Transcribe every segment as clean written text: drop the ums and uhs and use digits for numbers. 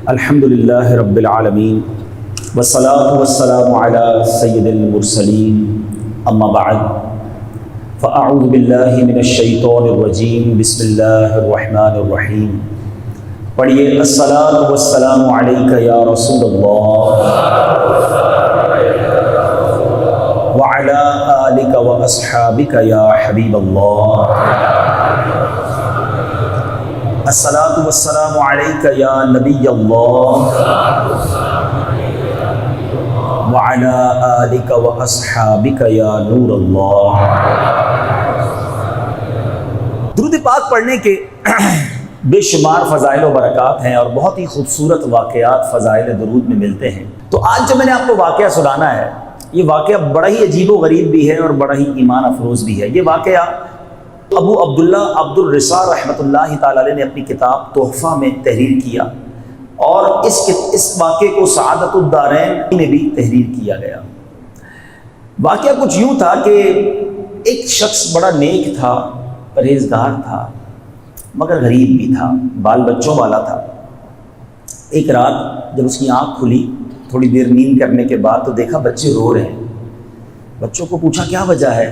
الحمدللہ رب العالمین والصلاة والسلام علی سید المرسلین اما بعد فاعوذ باللہ من الشیطان الرجیم بسم اللہ الرحمن الرحیم. پڑھیے الصلاة والسلام علیک یا رسول اللہ وعلی آلک واصحابک یا حبیب اللہ. الصلاة والسلام علیک یا نبی اللہ وعلی آلک واصحابک یا نور اللہ. درود پاک پڑھنے کے بے شمار فضائل و برکات ہیں اور بہت ہی خوبصورت واقعات فضائل درود میں ملتے ہیں. تو آج جو میں نے آپ کو واقعہ سنانا ہے، یہ واقعہ بڑا ہی عجیب و غریب بھی ہے اور بڑا ہی ایمان افروز بھی ہے. یہ واقعہ ابو عبداللہ عبد الرسا رحمۃ اللہ تعالی علیہ نے اپنی کتاب تحفہ میں تحریر کیا، اور اس واقعے کو سعادت الدارین میں بھی تحریر کیا گیا. واقعہ کچھ یوں تھا کہ ایک شخص بڑا نیک تھا، پرہیزگار تھا، مگر غریب بھی تھا، بال بچوں والا تھا. ایک رات جب اس کی آنکھ کھلی تھوڑی دیر نیند کرنے کے بعد تو دیکھا بچے رو رہے ہیں. بچوں کو پوچھا کیا وجہ ہے؟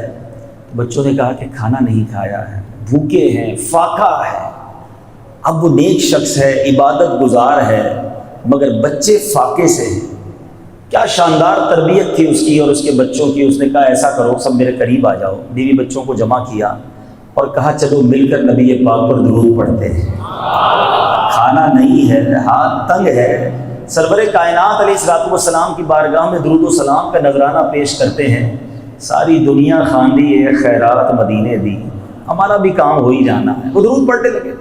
بچوں نے کہا کہ کھانا نہیں کھایا ہے، بھوکے ہیں، فاقہ ہے. اب وہ نیک شخص ہے، عبادت گزار ہے، مگر بچے فاقے سے ہیں. کیا شاندار تربیت تھی اس کی اور اس کے بچوں کی. اس نے کہا ایسا کرو سب میرے قریب آ جاؤ. بیوی بچوں کو جمع کیا اور کہا چلو مل کر نبی پاک پر درود پڑھتے ہیں. کھانا نہیں ہے، ہاتھ تنگ ہے، سرور کائنات علیہ الصلوۃ والسلام کی بارگاہ میں درود و سلام کا نذرانہ پیش کرتے ہیں. ساری دنیا خواندی ہے خیرات مدینے دی، ہمارا بھی کام ہو ہی جانا ہے. وہ درود پڑھنے لگے.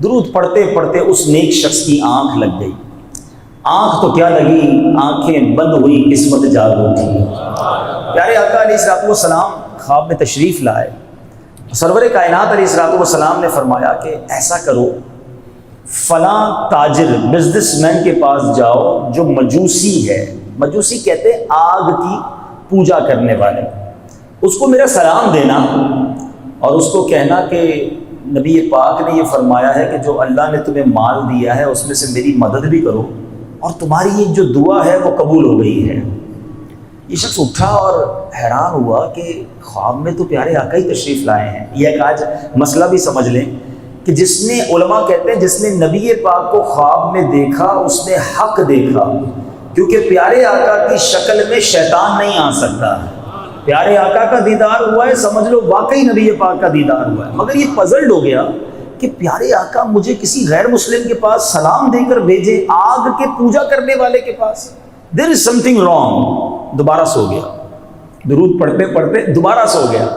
درود پڑھتے پڑھتے اس نیک شخص کی آنکھ لگ گئی. آنکھ تو کیا لگی، آنکھیں بند ہوئی، قسمت جاگ اٹھی. پیارے آقا علیہ الصلوۃ والسلام خواب میں تشریف لائے. سرور کائنات علیہ الصلوۃ والسلام نے فرمایا کہ ایسا کرو، فلاں تاجر بزنس مین کے پاس جاؤ جو مجوسی ہے. مجوسی کہتے ہیں آگ کی پوجا کرنے والے. اس کو میرا سلام دینا اور اس کو کہنا کہ نبی پاک نے یہ فرمایا ہے کہ جو اللہ نے تمہیں مال دیا ہے اس میں سے میری مدد بھی کرو، اور تمہاری یہ جو دعا ہے وہ قبول ہو گئی ہے. یہ شخص اٹھا اور حیران ہوا کہ خواب میں تو پیارے آقا ہی تشریف لائے ہیں. یہ ایک آج مسئلہ بھی سمجھ لیں کہ جس نے، علماء کہتے ہیں جس نے نبی پاک کو خواب میں دیکھا اس نے حق دیکھا، کیونکہ پیارے آقا کی شکل میں شیطان نہیں آ سکتا. پیارے آقا کا دیدار ہوا ہے، سمجھ لو واقعی نبی پاک کا دیدار ہوا ہے. مگر یہ پزلڈ ہو گیا کہ پیارے آقا مجھے کسی غیر مسلم کے پاس سلام دے کر بھیجے، آگ کے پوجا کرنے والے کے پاس. دیر از سم تھنگ رانگ. دوبارہ سو گیا. درود پڑھتے پڑھتے دوبارہ سو گیا.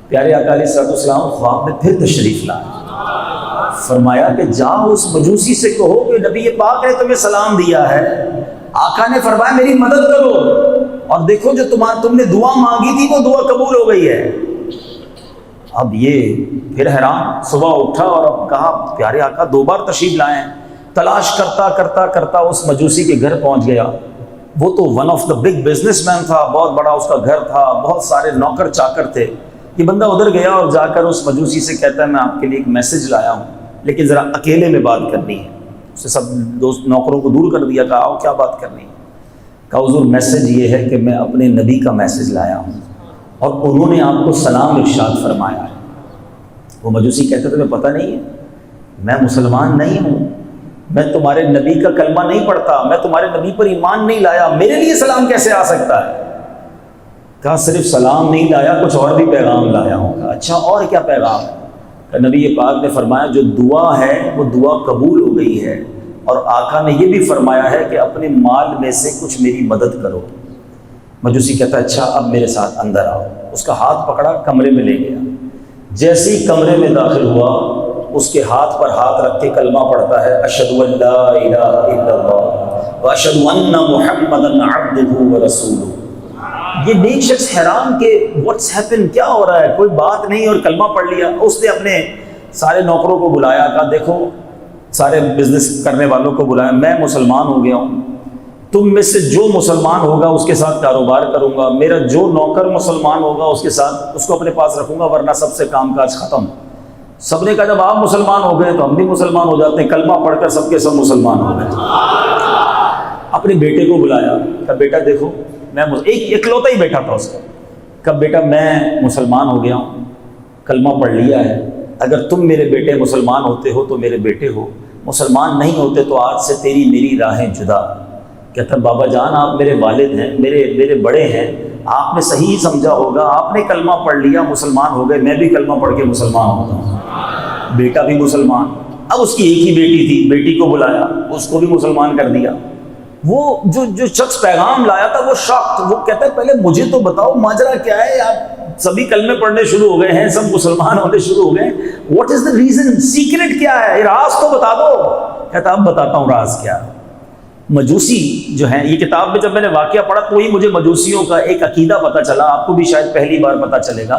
پیارے آقا علیہ الصلوۃ والسلام خواب میں پھر تشریف لائے. فرمایا کہ جاؤ اس مجوسی سے کہو کہ نبی پاک نے تمہیں سلام دیا ہے. آقا نے فرمایا میری مدد کرو، اور دیکھو جو تم نے دعا مانگی تھی وہ دعا قبول ہو گئی ہے. اب یہ پھر حیران، صبح اٹھا اور اب کہا پیارے آقا دو بار تشریف لائے ہیں. تلاش کرتا کرتا کرتا اس مجوسی کے گھر پہنچ گیا. وہ تو one of the big business man تھا، بہت بڑا اس کا گھر تھا، بہت سارے نوکر چاکر تھے. یہ بندہ ادھر گیا اور جا کر اس مجوسی سے کہتا ہے میں آپ کے لیے ایک میسج لایا ہوں، لیکن ذرا اکیلے میں بات کرنی ہے. اس نے سب دوست نوکروں کو دور کر دیا. کہا آؤ کیا بات کرنی ہے؟ کہا حضور میسج یہ ہے کہ میں اپنے نبی کا میسج لایا ہوں اور انہوں نے آپ کو سلام ارشاد فرمایا ہے. وہ مجوسی کہتے تمہیں پتہ نہیں ہے میں مسلمان نہیں ہوں، میں تمہارے نبی کا کلمہ نہیں پڑھتا، میں تمہارے نبی پر ایمان نہیں لایا، میرے لیے سلام کیسے آ سکتا ہے؟ کہا صرف سلام نہیں لایا، کچھ اور بھی پیغام لایا ہوں. کہا اچھا اور کیا پیغام ہے؟ کہ نبی پاک نے فرمایا جو دعا ہے وہ دعا قبول ہو گئی ہے، اور آقا نے یہ بھی فرمایا ہے کہ اپنے مال میں سے کچھ میری مدد کرو. مجوسی کہتا اچھا اب میرے ساتھ اندر آؤ. اس کا ہاتھ پکڑا، کمرے میں لے گیا. جیسے ہی کمرے میں داخل ہوا اس کے ہاتھ پر ہاتھ رکھ کے کلمہ پڑھتا ہے اشہد ان لا الہ الا اللہ واشہد ان محمدا عبدہ ورسولہ. یہ نیک شخص حیران کہ واٹس ہیپن، کیا ہو رہا ہے؟ کوئی بات نہیں، اور کلمہ پڑھ لیا. اس نے اپنے سارے نوکروں کو بلایا، کہا دیکھو سارے بزنس کرنے والوں کو بلایا، میں مسلمان ہو گیا ہوں، تم میں سے جو مسلمان ہوگا اس کے ساتھ کاروبار کروں گا، میرا جو نوکر مسلمان ہوگا اس کے ساتھ اس کو اپنے پاس رکھوں گا، ورنہ سب سے کام کاج ختم. سب نے کہا جب آپ مسلمان ہو گئے تو ہم بھی مسلمان ہو جاتے ہیں، کلمہ پڑھ کر سب کے سب مسلمان ہو گئے۔ اپنے بیٹے کو بلایا، کہا بیٹا دیکھو میں اکلوتا ہی بیٹا تھا اس کا، کہا بیٹا میں مسلمان ہو گیا ہوں، کلمہ پڑھ لیا ہے، اگر تم میرے بیٹے مسلمان ہوتے ہو تو میرے بیٹے ہو، مسلمان نہیں ہوتے تو آج سے تیری میری راہیں جدا۔ کہتا بابا جان آپ میرے والد ہیں، میرے بڑے ہیں، آپ نے صحیح سمجھا ہوگا، آپ نے کلمہ پڑھ لیا مسلمان ہو گئے، میں بھی کلمہ پڑھ کے مسلمان ہوتا ہوں۔ بیٹا بھی مسلمان، اب اس کی ایک ہی بیٹی تھی، بیٹی کو بلایا، اس کو بھی مسلمان کر دیا۔ وہ جو شخص پیغام لایا تھا وہ شاکت، وہ کہتا ہے پہلے مجھے تو بتاؤ ماجرا کیا ہے، آپ سبھی کلمے پڑھنے شروع ہو گئے ہیں، سب مسلمان ہونے شروع ہو گئے ہیں، what is the reason, secret کیا ہے، راز تو بتا دو۔ کہتا اب بتاتا ہوں راز کیا۔ مجوسی جو ہیں، یہ کتاب میں جب میں نے واقعہ پڑھا تو وہی مجھے مجوسیوں کا ایک عقیدہ پتہ چلا، آپ کو بھی شاید پہلی بار پتہ چلے گا۔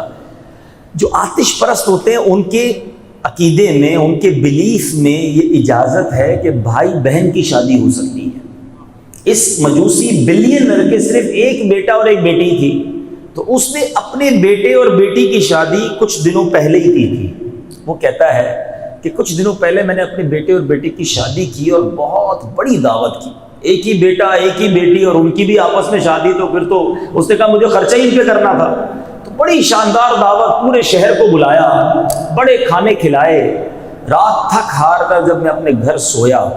جو آتش پرست ہوتے ہیں ان کے عقیدے میں، ان کے بلیف میں یہ اجازت ہے کہ بھائی بہن کی شادی ہو سکتی ہے۔ اس مجوسی بلینر کے صرف ایک بیٹا اور ایک بیٹی تھی، تو اس نے اپنے بیٹے اور بیٹی کی شادی کچھ دنوں پہلے ہی کی تھی۔ وہ کہتا ہے کہ کچھ دنوں پہلے میں نے اپنے بیٹے اور بیٹی کی شادی کی اور بہت بڑی دعوت کی، ایک ہی بیٹا ایک ہی بیٹی اور ان کی بھی آپس میں شادی، تو پھر تو اس نے کہا مجھے خرچہ ہی ان پہ کرنا تھا، تو بڑی شاندار دعوت، پورے شہر کو بلایا، بڑے کھانے کھلائے۔ رات تھک ہار کر جب میں اپنے گھر سویا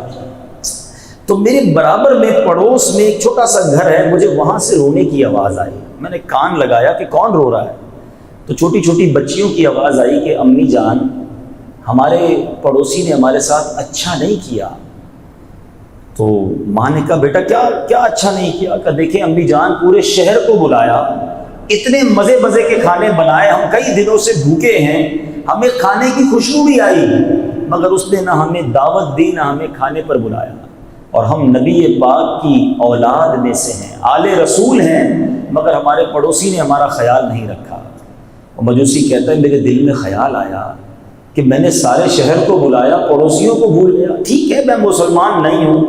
تو میرے برابر میں پڑوس میں ایک چھوٹا سا گھر ہے، مجھے وہاں سے رونے کی آواز آئی۔ میں نے کان لگایا کہ کون رو رہا ہے، تو چھوٹی چھوٹی بچیوں کی آواز آئی کہ امی جان ہمارے پڑوسی نے ہمارے ساتھ اچھا نہیں کیا۔ تو ماں نے کہا بیٹا کیا اچھا نہیں کیا؟ کہ دیکھیں امی جان پورے شہر کو بلایا، اتنے مزے مزے کے کھانے بنائے، ہم کئی دنوں سے بھوکے ہیں، ہمیں کھانے کی خوشبو بھی آئی، مگر اس نے نہ ہمیں دعوت دی نہ ہمیں کھانے پر بلایا، اور ہم نبی پاک کی اولاد میں سے ہیں، آل رسول ہیں، مگر ہمارے پڑوسی نے ہمارا خیال نہیں رکھا۔ اور مجوسی کہتا ہے میرے دل میں خیال آیا کہ میں نے سارے شہر کو بلایا، پڑوسیوں کو بھول گیا۔ ٹھیک ہے میں مسلمان نہیں ہوں،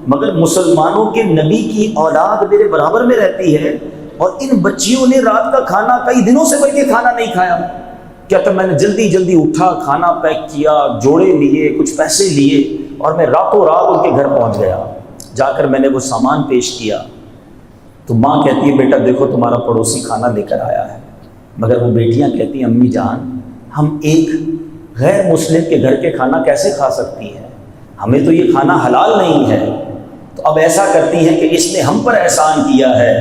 مگر مسلمانوں کے نبی کی اولاد میرے برابر میں رہتی ہے، اور ان بچیوں نے رات کا کھانا کئی دنوں سے بلکہ کھانا نہیں کھایا۔ کہتا میں نے جلدی اٹھا، کھانا پیک کیا، جوڑے لیے، کچھ پیسے لیے، اور میں راتوں رات ان کے گھر پہنچ گیا۔ جا کر میں نے وہ سامان پیش کیا تو ماں کہتی ہے بیٹا دیکھو تمہارا پڑوسی کھانا لے کر آیا ہے، مگر وہ بیٹیاں کہتی ہیں امی جان ہم ایک غیر مسلم کے گھر کے کھانا کیسے کھا سکتی ہیں، ہمیں تو یہ کھانا حلال نہیں ہے۔ تو اب ایسا کرتی ہیں کہ اس نے ہم پر احسان کیا ہے،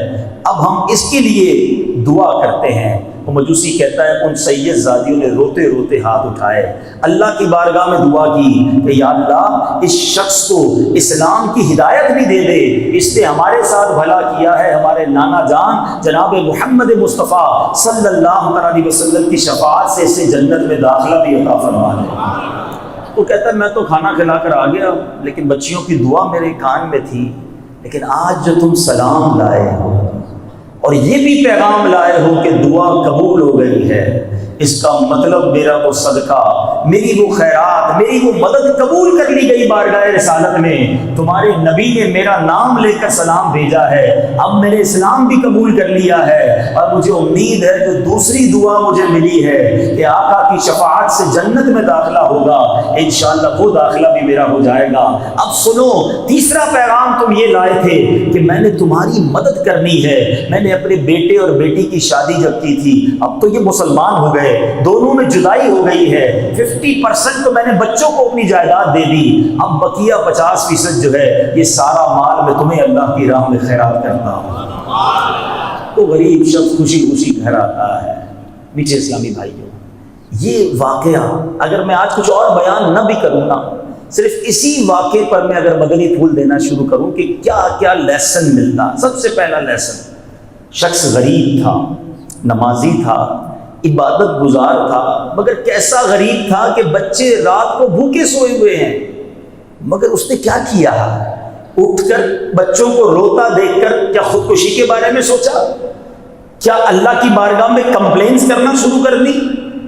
اب ہم اس کے لیے دعا کرتے ہیں۔ وہ مجوسی کہتا ہے ان سید زادیوں نے روتے روتے ہاتھ اٹھائے، اللہ کی بارگاہ میں دعا کی کہ یا اللہ اس شخص کو اسلام کی ہدایت بھی دے دے، اس نے ہمارے ساتھ بھلا کیا ہے، ہمارے نانا جان جناب محمد مصطفیٰ صلی اللہ علیہ وسلم کی شفاعت سے اسے جنت میں داخلہ بھی عطا فرما دے۔ وہ کہتا ہے میں تو کھانا کھلا کر آ گیا، لیکن بچیوں کی دعا میرے کان میں تھی، لیکن آج جو تم سلام لائے ہو اور یہ بھی پیغام لائے ہو کہ دعا قبول ہو گئی ہے، اس کا مطلب میرا وہ صدقہ، میری وہ خیرات، میری وہ مدد قبول کر لی گئی بارگاہ رسالت میں، تمہارے نبی نے میرا نام لے کر سلام بھیجا ہے، اب میں نے اسلام بھی قبول کر لیا ہے، اور مجھے امید ہے جو دوسری دعا مجھے ملی ہے کہ آقا کی شفاعت سے جنت میں داخلہ ہوگا، انشاءاللہ وہ داخلہ بھی میرا ہو جائے گا۔ اب سنو تیسرا پیغام تم یہ لائے تھے کہ میں نے تمہاری مدد کرنی ہے، میں نے اپنے بیٹے اور بیٹی کی شادی جب کی تھی، اب تو یہ مسلمان ہو گئے، دونوں میں جدائی ہو گئی ہے، 50% تو میں نے بچوں کو اپنی جائیداد دے دی، اب بقیہ 50% جو ہے یہ سارا مال میں تمہیں اللہ کی راہ میں خیرات کرتا ہوں۔ تو غریب شخص خوشی خوشی گھر آتا ہے۔ میٹھے اسلامی بھائیوں، یہ واقعہ اگر میں آج کچھ اور بیان نہ بھی کروں نا، صرف اسی واقعے پر میں اگر مدنی پھول دینا شروع کروں کہ کیا کیا لیسن ملتا۔ سب سے پہلا لیسن، شخص غریب تھا، نمازی تھا، عبادت گزار تھا، مگر کیسا غریب تھا کہ بچے رات کو بھوکے سوئے ہوئے ہیں، مگر اس نے کیا کیا، اٹھ کر بچوں کو روتا دیکھ کر کیا خودکشی کے بارے میں سوچا؟ کیا اللہ کی بارگاہ میں کمپلینس کرنا شروع کر دی؟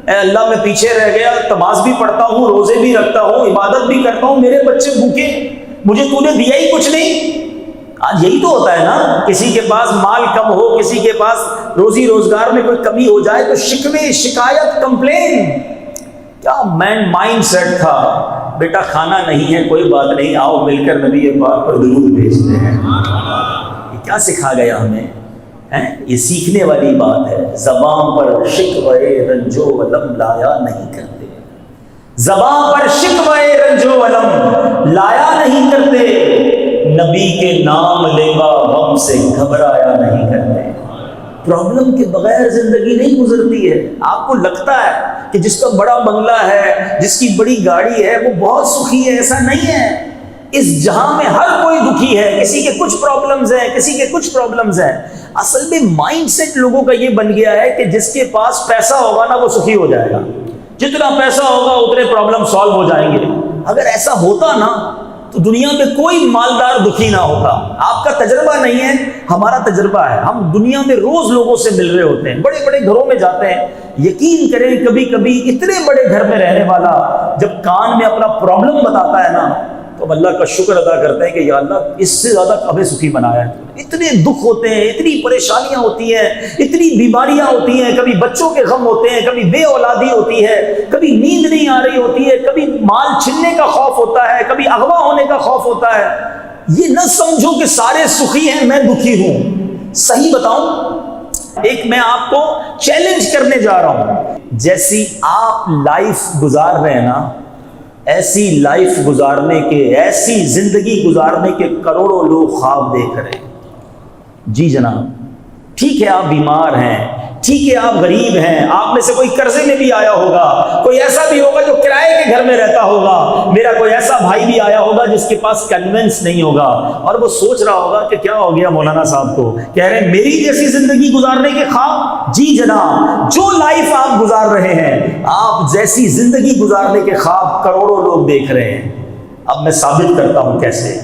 اے اللہ میں پیچھے رہ گیا، نماز بھی پڑھتا ہوں، روزے بھی رکھتا ہوں، عبادت بھی کرتا ہوں، میرے بچے بھوکے، مجھے تو نے دیا ہی کچھ نہیں۔ آج یہی تو ہوتا ہے نا، کسی کے پاس مال کم ہو، کسی کے پاس روزی روزگار میں کوئی کمی ہو جائے تو شکوے، شکایت، کمپلین۔ کیا مائنڈ سیٹ تھا، بیٹا کھانا نہیں ہے کوئی بات نہیں، آؤ مل کر نبی پاک پر درود بھیجتے ہیں۔ یہ کیا سکھا گیا ہمیں؟ یہ سیکھنے والی بات ہے۔ زبان پر شکوے رنج و الم لایا نہیں کرتے، زبان پر شکوے رنج و الم لایا نہیں کرتے، نبی کے نام لیوا غم سے گھبرایا نہیں کرتے۔ پرابلم کے بغیر زندگی نہیں گزرتی ہے۔ آپ کو لگتا ہے کہ جس کا بڑا بنگلہ ہے، جس کی بڑی گاڑی ہے، وہ بہت سخی ہے، ایسا نہیں ہے۔ اس جہاں میں ہر کوئی دکھی ہے، کسی کے کچھ پرابلمز ہیں، کسی کے کچھ پرابلمز ہیں۔ اصل میں مائنڈ سیٹ لوگوں کا یہ بن گیا ہے کہ جس کے پاس پیسہ ہوگا نا وہ سخی ہو جائے گا، جتنا پیسہ ہوگا اتنے پرابلم سالو ہو جائیں گے۔ اگر ایسا ہوتا نا تو دنیا میں کوئی مالدار دکھی نہ ہوتا۔ آپ کا تجربہ نہیں ہے، ہمارا تجربہ ہے۔ ہم دنیا میں روز لوگوں سے مل رہے ہوتے ہیں، بڑے بڑے گھروں میں جاتے ہیں۔ یقین کریں کبھی کبھی اتنے بڑے گھر میں رہنے والا جب کان میں اپنا پرابلم بتاتا ہے نا تو ہم اللہ کا شکر ادا کرتے ہیں کہ یا اللہ اس سے زیادہ ہمیں سخی بنایا ہے۔ اتنے دکھ ہوتے ہیں، اتنی پریشانیاں ہوتی ہیں، اتنی بیماریاں ہوتی ہیں، کبھی بچوں کے غم ہوتے ہیں، کبھی بے اولادی ہوتی ہے، کبھی نیند نہیں آ رہی ہوتی ہے، کبھی مال چھننے کا خوف ہوتا ہے، کبھی اغوا ہونے کا خوف ہوتا ہے۔ یہ نہ سمجھو کہ سارے سخی ہیں میں دکھی ہوں۔ صحیح بتاؤں، ایک میں آپ کو چیلنج کرنے جا رہا ہوں، جیسی آپ لائف گزار رہے ہیں نا، ایسی لائف گزارنے کے، ایسی زندگی گزارنے کے کروڑوں لوگ خواب دیکھ رہے ہیں۔ جی جناب، ٹھیک ہے آپ بیمار ہیں، ٹھیک ہے آپ غریب ہیں، آپ میں سے کوئی قرضے میں بھی آیا ہوگا، کوئی ایسا بھی ہوگا جو کرائے کے گھر میں رہتا ہوگا، میرا کوئی ایسا بھائی بھی آیا ہوگا جس کے پاس کنوینس نہیں ہوگا اور وہ سوچ رہا ہوگا کہ کیا ہو گیا مولانا صاحب کو، کہہ رہے ہیں میری جیسی زندگی گزارنے کے خواب۔ جی جناب، جو لائف آپ گزار رہے ہیں، آپ جیسی زندگی گزارنے کے خواب کروڑوں لوگ دیکھ رہے ہیں۔ اب میں ثابت کرتا ہوں کیسے۔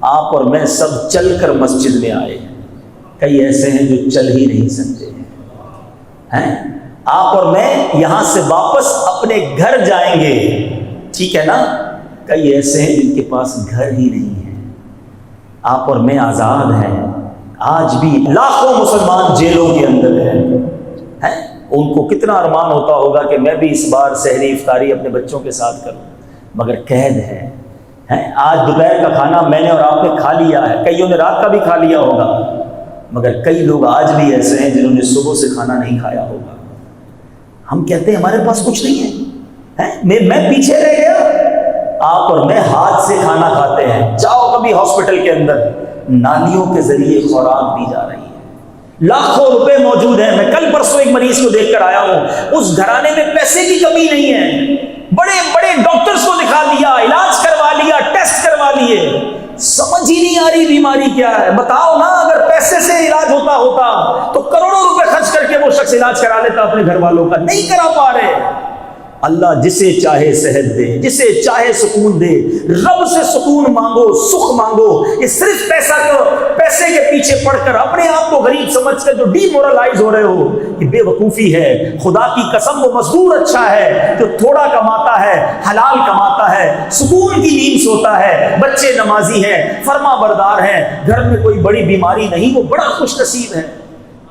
آپ اور میں سب چل کر مسجد میں آئے، کئی ایسے ہیں جو چل ہی نہیں سکتے ہیں۔ آپ اور میں یہاں سے واپس اپنے گھر جائیں گے، ٹھیک ہے نا، کئی ایسے ہیں جن کے پاس گھر ہی نہیں ہے۔ آپ اور میں آزاد ہیں، آج بھی لاکھوں مسلمان جیلوں کے اندر ہیں۔ ان کو کتنا ارمان ہوتا ہوگا کہ میں بھی اس بار سحری افطاری اپنے بچوں کے ساتھ کروں، مگر قید ہے۔ آج دوپہر کا کھانا میں نے اور آپ نے کھا لیا ہے، کئیوں نے رات کا بھی کھا لیا ہوگا، مگر کئی لوگ آج بھی ایسے ہیں جنہوں نے صبح سے کھانا نہیں کھایا ہوگا۔ ہم کہتے ہیں ہمارے پاس کچھ نہیں ہے، میں پیچھے رہ گیا۔ آپ اور میں ہاتھ سے کھانا کھاتے ہیں۔ جاؤ کبھی ہاسپٹل کے اندر، نالیوں کے ذریعے خوراک دی جا رہی ہے، لاکھوں روپے موجود ہیں۔ میں کل پرسوں ایک مریض کو دیکھ کر آیا ہوں، اس گھرانے میں پیسے کی کمی نہیں ہے، بڑے بڑے ڈاکٹرز کو دکھا لیا، علاج کروا لیا، ٹیسٹ کروا لیے، سمجھ ہی نہیں آ رہی بیماری کیا ہے۔ بتاؤ نا، اگر پیسے سے علاج ہوتا تو کروڑوں روپے خرچ کر کے وہ شخص علاج کرا لیتا اپنے گھر والوں کا، نہیں کرا پا رہے۔ اللہ جسے چاہے صحت دے، جسے چاہے سکون دے۔ رب سے سکون مانگو، سکھ مانگو۔ یہ صرف پیسے کے پیچھے پڑ کر اپنے آپ کو غریب سمجھ کر جو ڈی مورلائز ہو رہے ہو، یہ بے وقوفی ہے۔ خدا کی قسم، وہ مزدور اچھا ہے جو تھوڑا کماتا ہے، حلال کماتا ہے، سکون کی نیند سوتا ہے، بچے نمازی ہیں، فرما بردار ہیں، گھر میں کوئی بڑی بیماری نہیں، وہ بڑا خوش نصیب ہے۔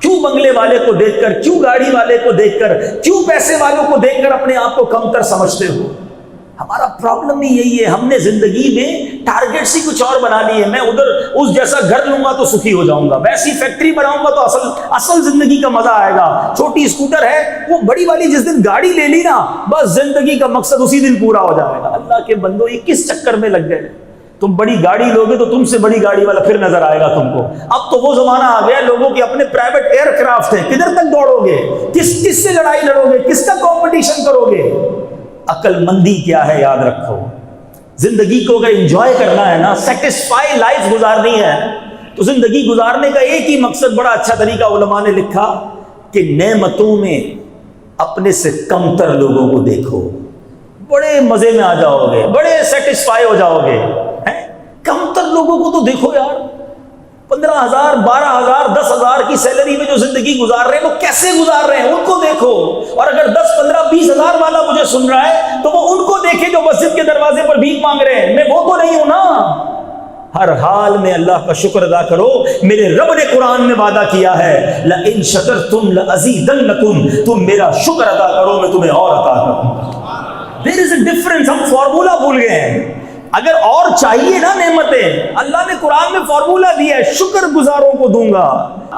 کیوں بنگلے والے کو دیکھ کر، کیوں گاڑی والے کو دیکھ کر، کیوں پیسے والوں کو دیکھ کر اپنے آپ کو کم تر سمجھتے ہو؟ ہمارا پرابلم بھی یہی ہے، ہم نے زندگی میں ٹارگیٹس ہی کچھ اور بنا لیے۔ میں ادھر اس جیسا گھر لوں گا تو سخی ہو جاؤں گا، ویسی فیکٹری بناؤں گا تو اصل زندگی کا مزہ آئے گا۔ چھوٹی اسکوٹر ہے، وہ بڑی والی جس دن گاڑی لے لی نا، بس زندگی کا مقصد اسی دن پورا ہو جائے گا۔ اللہ کے بندو، یہ کس چکر میں لگ گئے؟ تم بڑی گاڑی لوگے تو تم سے بڑی گاڑی والا پھر نظر آئے گا تم کو۔ اب تو وہ زمانہ آ گیا، لوگوں کے اپنے پرائیویٹ ایئر کرافٹ ہیں، کدھر تک دوڑو گے؟ کس سے لڑائی لڑو گے؟ کس کا کمپٹیشن کرو گے؟ عقل مندی کیا ہے یاد رکھو۔ زندگی کو اگر انجوائے کرنا ہے نا، سیٹسفائی لائف گزارنی ہے، تو زندگی گزارنے کا ایک ہی مقصد، بڑا اچھا طریقہ علماء نے لکھا کہ نعمتوں میں اپنے سے کم تر لوگوں کو دیکھو، بڑے مزے میں آ جاؤ گے، بڑے سیٹسفائی ہو جاؤ گے۔ کم تر لوگوں کو تو دیکھو یار، 15,000 12,000 10,000 کی سیلری میں جو زندگی گزار رہے ہیں، وہ کیسے گزار رہے ہیں ان کو دیکھو۔ اور اگر 10 15 20,000 والا مجھے سن رہا ہے تو وہ ان کو دیکھے جو مسجد کے دروازے پر بھیک مانگ رہے ہیں، میں وہ تو نہیں ہوں نا۔ ہر حال میں اللہ کا شکر ادا کرو، میرے رب نے قرآن میں وعدہ کیا ہے، لَإِن شَكَرْتُمْ لَأَزِيدَنَّكُمْ، تم میرا شکر ادا کرو میں تمہیں اور عطا کروں گا۔ دیر از اے ڈفرنس. ہم فارمولا بھول گئے ہیں. اگر اور چاہیے نا نعمتیں، اللہ نے قرآن میں فارمولا دیا ہے، شکر گزاروں کو دوں گا.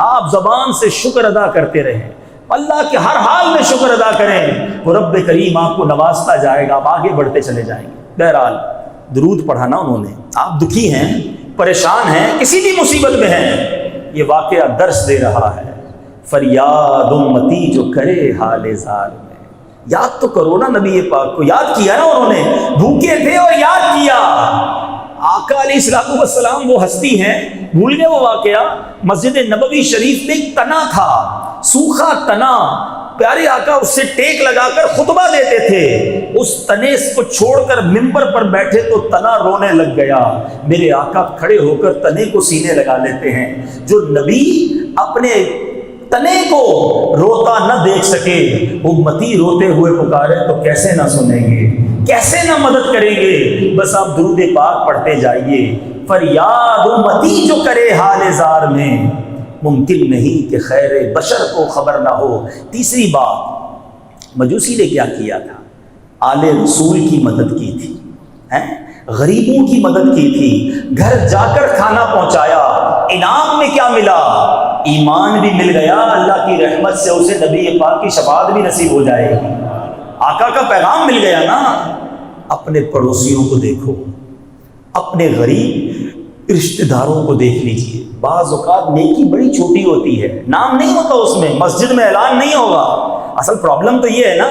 آپ زبان سے شکر ادا کرتے رہیں، اللہ کے ہر حال میں شکر ادا کریں، وہ رب کریم آپ کو نوازتا جائے گا، آپ آگے بڑھتے چلے جائیں گے. بہرحال درود پڑھانا انہوں نے. آپ دکھی ہیں، پریشان ہیں، کسی بھی مصیبت میں ہیں، یہ واقعہ درس دے رہا ہے. فریاد امتی جو کرے حال زار میں. یاد تو کرو نا نبی پاک کو. یاد کیا نا انہوں نے، بھوکے تھے اور یاد کیا. آقا علیہ الصلوۃ والسلام وہ ہستی ہیں، بھول گئے وہ واقعہ. مسجد نبوی شریف میں ایک تنا تھا، سوکھا تنا. پیارے آقا اس سے ٹیک لگا کر خطبہ دیتے تھے. اس تنے کو چھوڑ کر ممبر پر بیٹھے تو تنا رونے لگ گیا. میرے آقا کھڑے ہو کر تنے کو سینے لگا لیتے ہیں. جو نبی اپنے تنے کو روتا نہ دیکھ سکے، امتی روتے ہوئے پکارے تو کیسے نہ سنیں گے، کیسے نہ مدد کریں گے. بس آپ درود پاک پڑھتے جائیے. فریاد امتی جو کرے حال زار میں، ممکن نہیں کہ خیر بشر کو خبر نہ ہو. تیسری بات، مجوسی نے کیا کیا تھا؟ آل رسول کی مدد کی تھی، غریبوں کی مدد کی تھی، گھر جا کر کھانا پہنچایا. انعام میں کیا ملا؟ ایمان بھی مل گیا، اللہ کی رحمت سے اسے نبی پاک کی شفاعت بھی نصیب ہو جائے گی. آقا کا پیغام مل گیا نا. اپنے پڑوسیوں کو دیکھو، اپنے غریب رشتہ داروں کو دیکھ لیجئے. بعض اوقات نیکی بڑی چھوٹی ہوتی ہے، نام نہیں ہوتا اس میں، مسجد میں اعلان نہیں ہوگا. اصل پرابلم تو یہ ہے نا،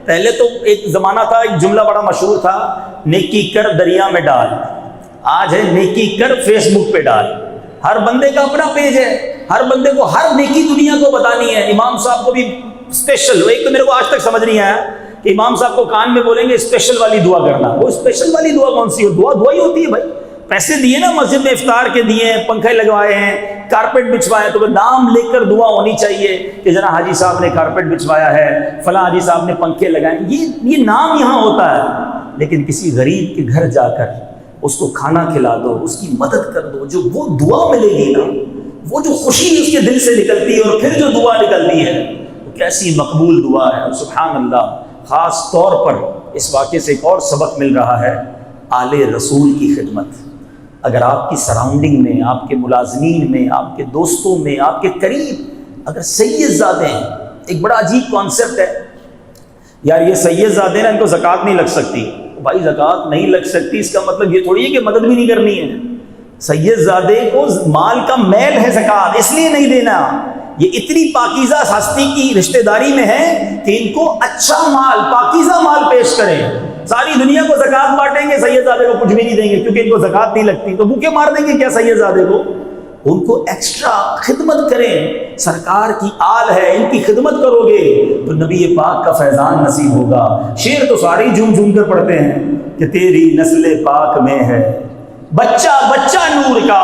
پہلے تو ایک زمانہ تھا، ایک جملہ بڑا مشہور تھا، نیکی کر دریا میں ڈال. آج ہے نیکی کر فیس بک پہ ڈال. ہر بندے کا اپنا پیج ہے، ہر بندے کو ہر نیکی دنیا کو بتانی ہے. امام صاحب کو بھی اسپیشل، ایک تو میرے کو آج تک سمجھ نہیں آیا کہ امام صاحب کو کان میں بولیں گے اسپیشل والی دعا کرنا. وہ اسپیشل والی دعا کون سی ہو؟ دعا ہی ہوتی ہے بھائی. پیسے دیے نا مسجد میں، افطار کے دیے ہیں، پنکھے لگوائے ہیں، کارپیٹ بچھوائے، تو نام لے کر دعا ہونی چاہیے کہ جناب حاجی صاحب نے کارپیٹ بچھوایا ہے، فلاں حاجی صاحب نے پنکھے لگائے. یہ نام یہاں ہوتا ہے. لیکن کسی غریب کے گھر جا کر اس کو کھانا کھلا دو، اس کی مدد کر دو، جو وہ دعا ملے گی نا، وہ جو خوشی اس کے دل سے نکلتی ہے اور پھر جو دعا نکلتی ہے وہ کیسی مقبول دعا ہے. سبحان اللہ. خاص طور پر اس واقعے سے ایک اور سبق مل رہا ہے، آل رسول کی خدمت. اگر آپ کی سراؤنڈنگ میں، آپ کے ملازمین میں، آپ کے دوستوں میں، آپ کے قریب اگر سید زادے ہیں، ایک بڑا عجیب کانسیپٹ ہے یار، یہ سید زادے نا، ان کو زکوٰۃ نہیں لگ سکتی. بھائی زکوٰۃ نہیں لگ سکتی اس کا مطلب یہ تھوڑی ہے کہ مدد بھی نہیں کرنی ہے. سید زادے کو مال کا میل ہے زکوٰۃ، اس لیے نہیں دینا. یہ اتنی پاکیزہ ہستی کی رشتہ داری میں ہے کہ ان کو اچھا مال، پاکیزہ مال پیش کریں. ساری دنیا کو زکوٰۃ بانٹیں گے، سید زادے کو کچھ بھی نہیں دیں گے کیونکہ ان کو زکوٰۃ نہیں لگتی. تو بھوکے مار دیں گے کیا سید زادے کو؟ ان کو ایکسٹرا خدمت کریں. سرکار کی آل ہے، ان کی خدمت کرو گے تو نبی پاک کا فیضان نصیب ہوگا. شعر تو سارے جھوم جھوم کر پڑھتے ہیں کہ تیری نسل پاک میں ہے بچہ بچہ نور کا،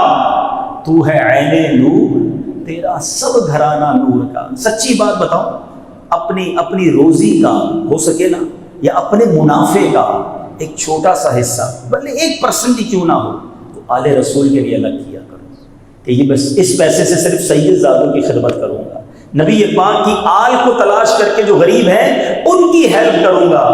تو ہے عین نور، تیرا سب گھرانہ نور کا. سچی بات بتاؤ، اپنی روزی کا ہو سکے نا، یا اپنے منافع کا ایک چھوٹا سا حصہ، بلکہ 1% ہی کیوں نہ ہو، تو آل رسول کے لیے الگ کیا کرو کہ یہ بس اس پیسے سے صرف سید زادوں کی خدمت کروں گا، نبی پاک کی آل کو تلاش کر کے جو غریب ہیں ان کی ہیلپ کروں گا.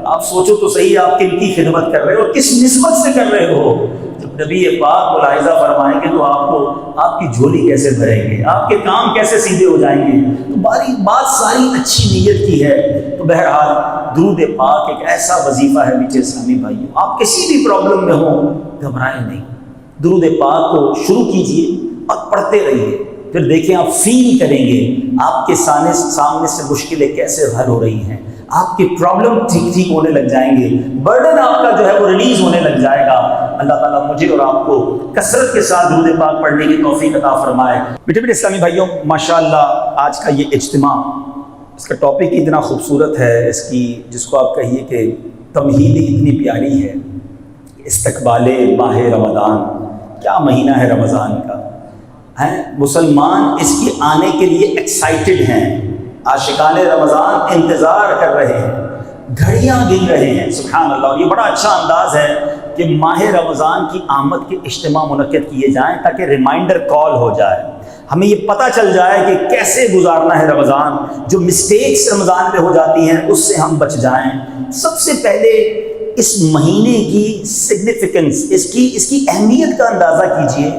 آپ سوچو تو صحیح، آپ کن کی خدمت کر رہے ہو، کس نسبت سے کر رہے ہو. جب نبی پاک ملاحظہ فرمائیں گے تو آپ کی جھولی کیسے بھریں گے، آپ کے کام کیسے سیدھے ہو جائیں گے. تو بات ساری اچھی نیت کی ہے. تو بہرحال درود پاک ایک ایسا وظیفہ ہے میٹھے اسلامی بھائیوں، آپ کسی بھی پرابلم میں ہوں گھبرائیں نہیں، درود پاک کو شروع کیجئے اور پڑھتے رہیے. پھر دیکھیں آپ فیل کریں گے آپ کے سامنے سے مشکلیں کیسے حل ہو رہی ہیں، آپ کے پرابلم ٹھیک ہونے لگ جائیں گے، برڈن آپ کا جو ہے وہ ریلیز ہونے لگ جائے گا. اللہ تعالیٰ مجھے اور آپ کو کثرت کے ساتھ درود پاک پڑھنے کی توفیق عطا فرمائے. میٹھے اسلامی بھائیوں، ماشاءاللہ آج کا یہ اجتماع، اس کا ٹاپک اتنا خوبصورت ہے، اس کی جس کو آپ کہیے کہ تمہید اتنی پیاری ہے. استقبال ماہ رمضان، کیا مہینہ ہے رمضان کا، مسلمان اس کے آنے کے لیے ایکسائٹڈ ہیں. عاشقان رمضان انتظار کر رہے ہیں، گھڑیاں گن رہے ہیں. سبحان اللہ. اور یہ بڑا اچھا انداز ہے کہ ماہ رمضان کی آمد کے اجتماع منعقد کیے جائیں تاکہ ریمائنڈر کال ہو جائے. ہمیں یہ پتہ چل جائے کہ کیسے گزارنا ہے رمضان، جو مسٹیکس رمضان میں ہو جاتی ہیں اس سے ہم بچ جائیں۔ سب سے پہلے اس مہینے کی سگنیفیکنس، اس کی اہمیت کا اندازہ کیجئے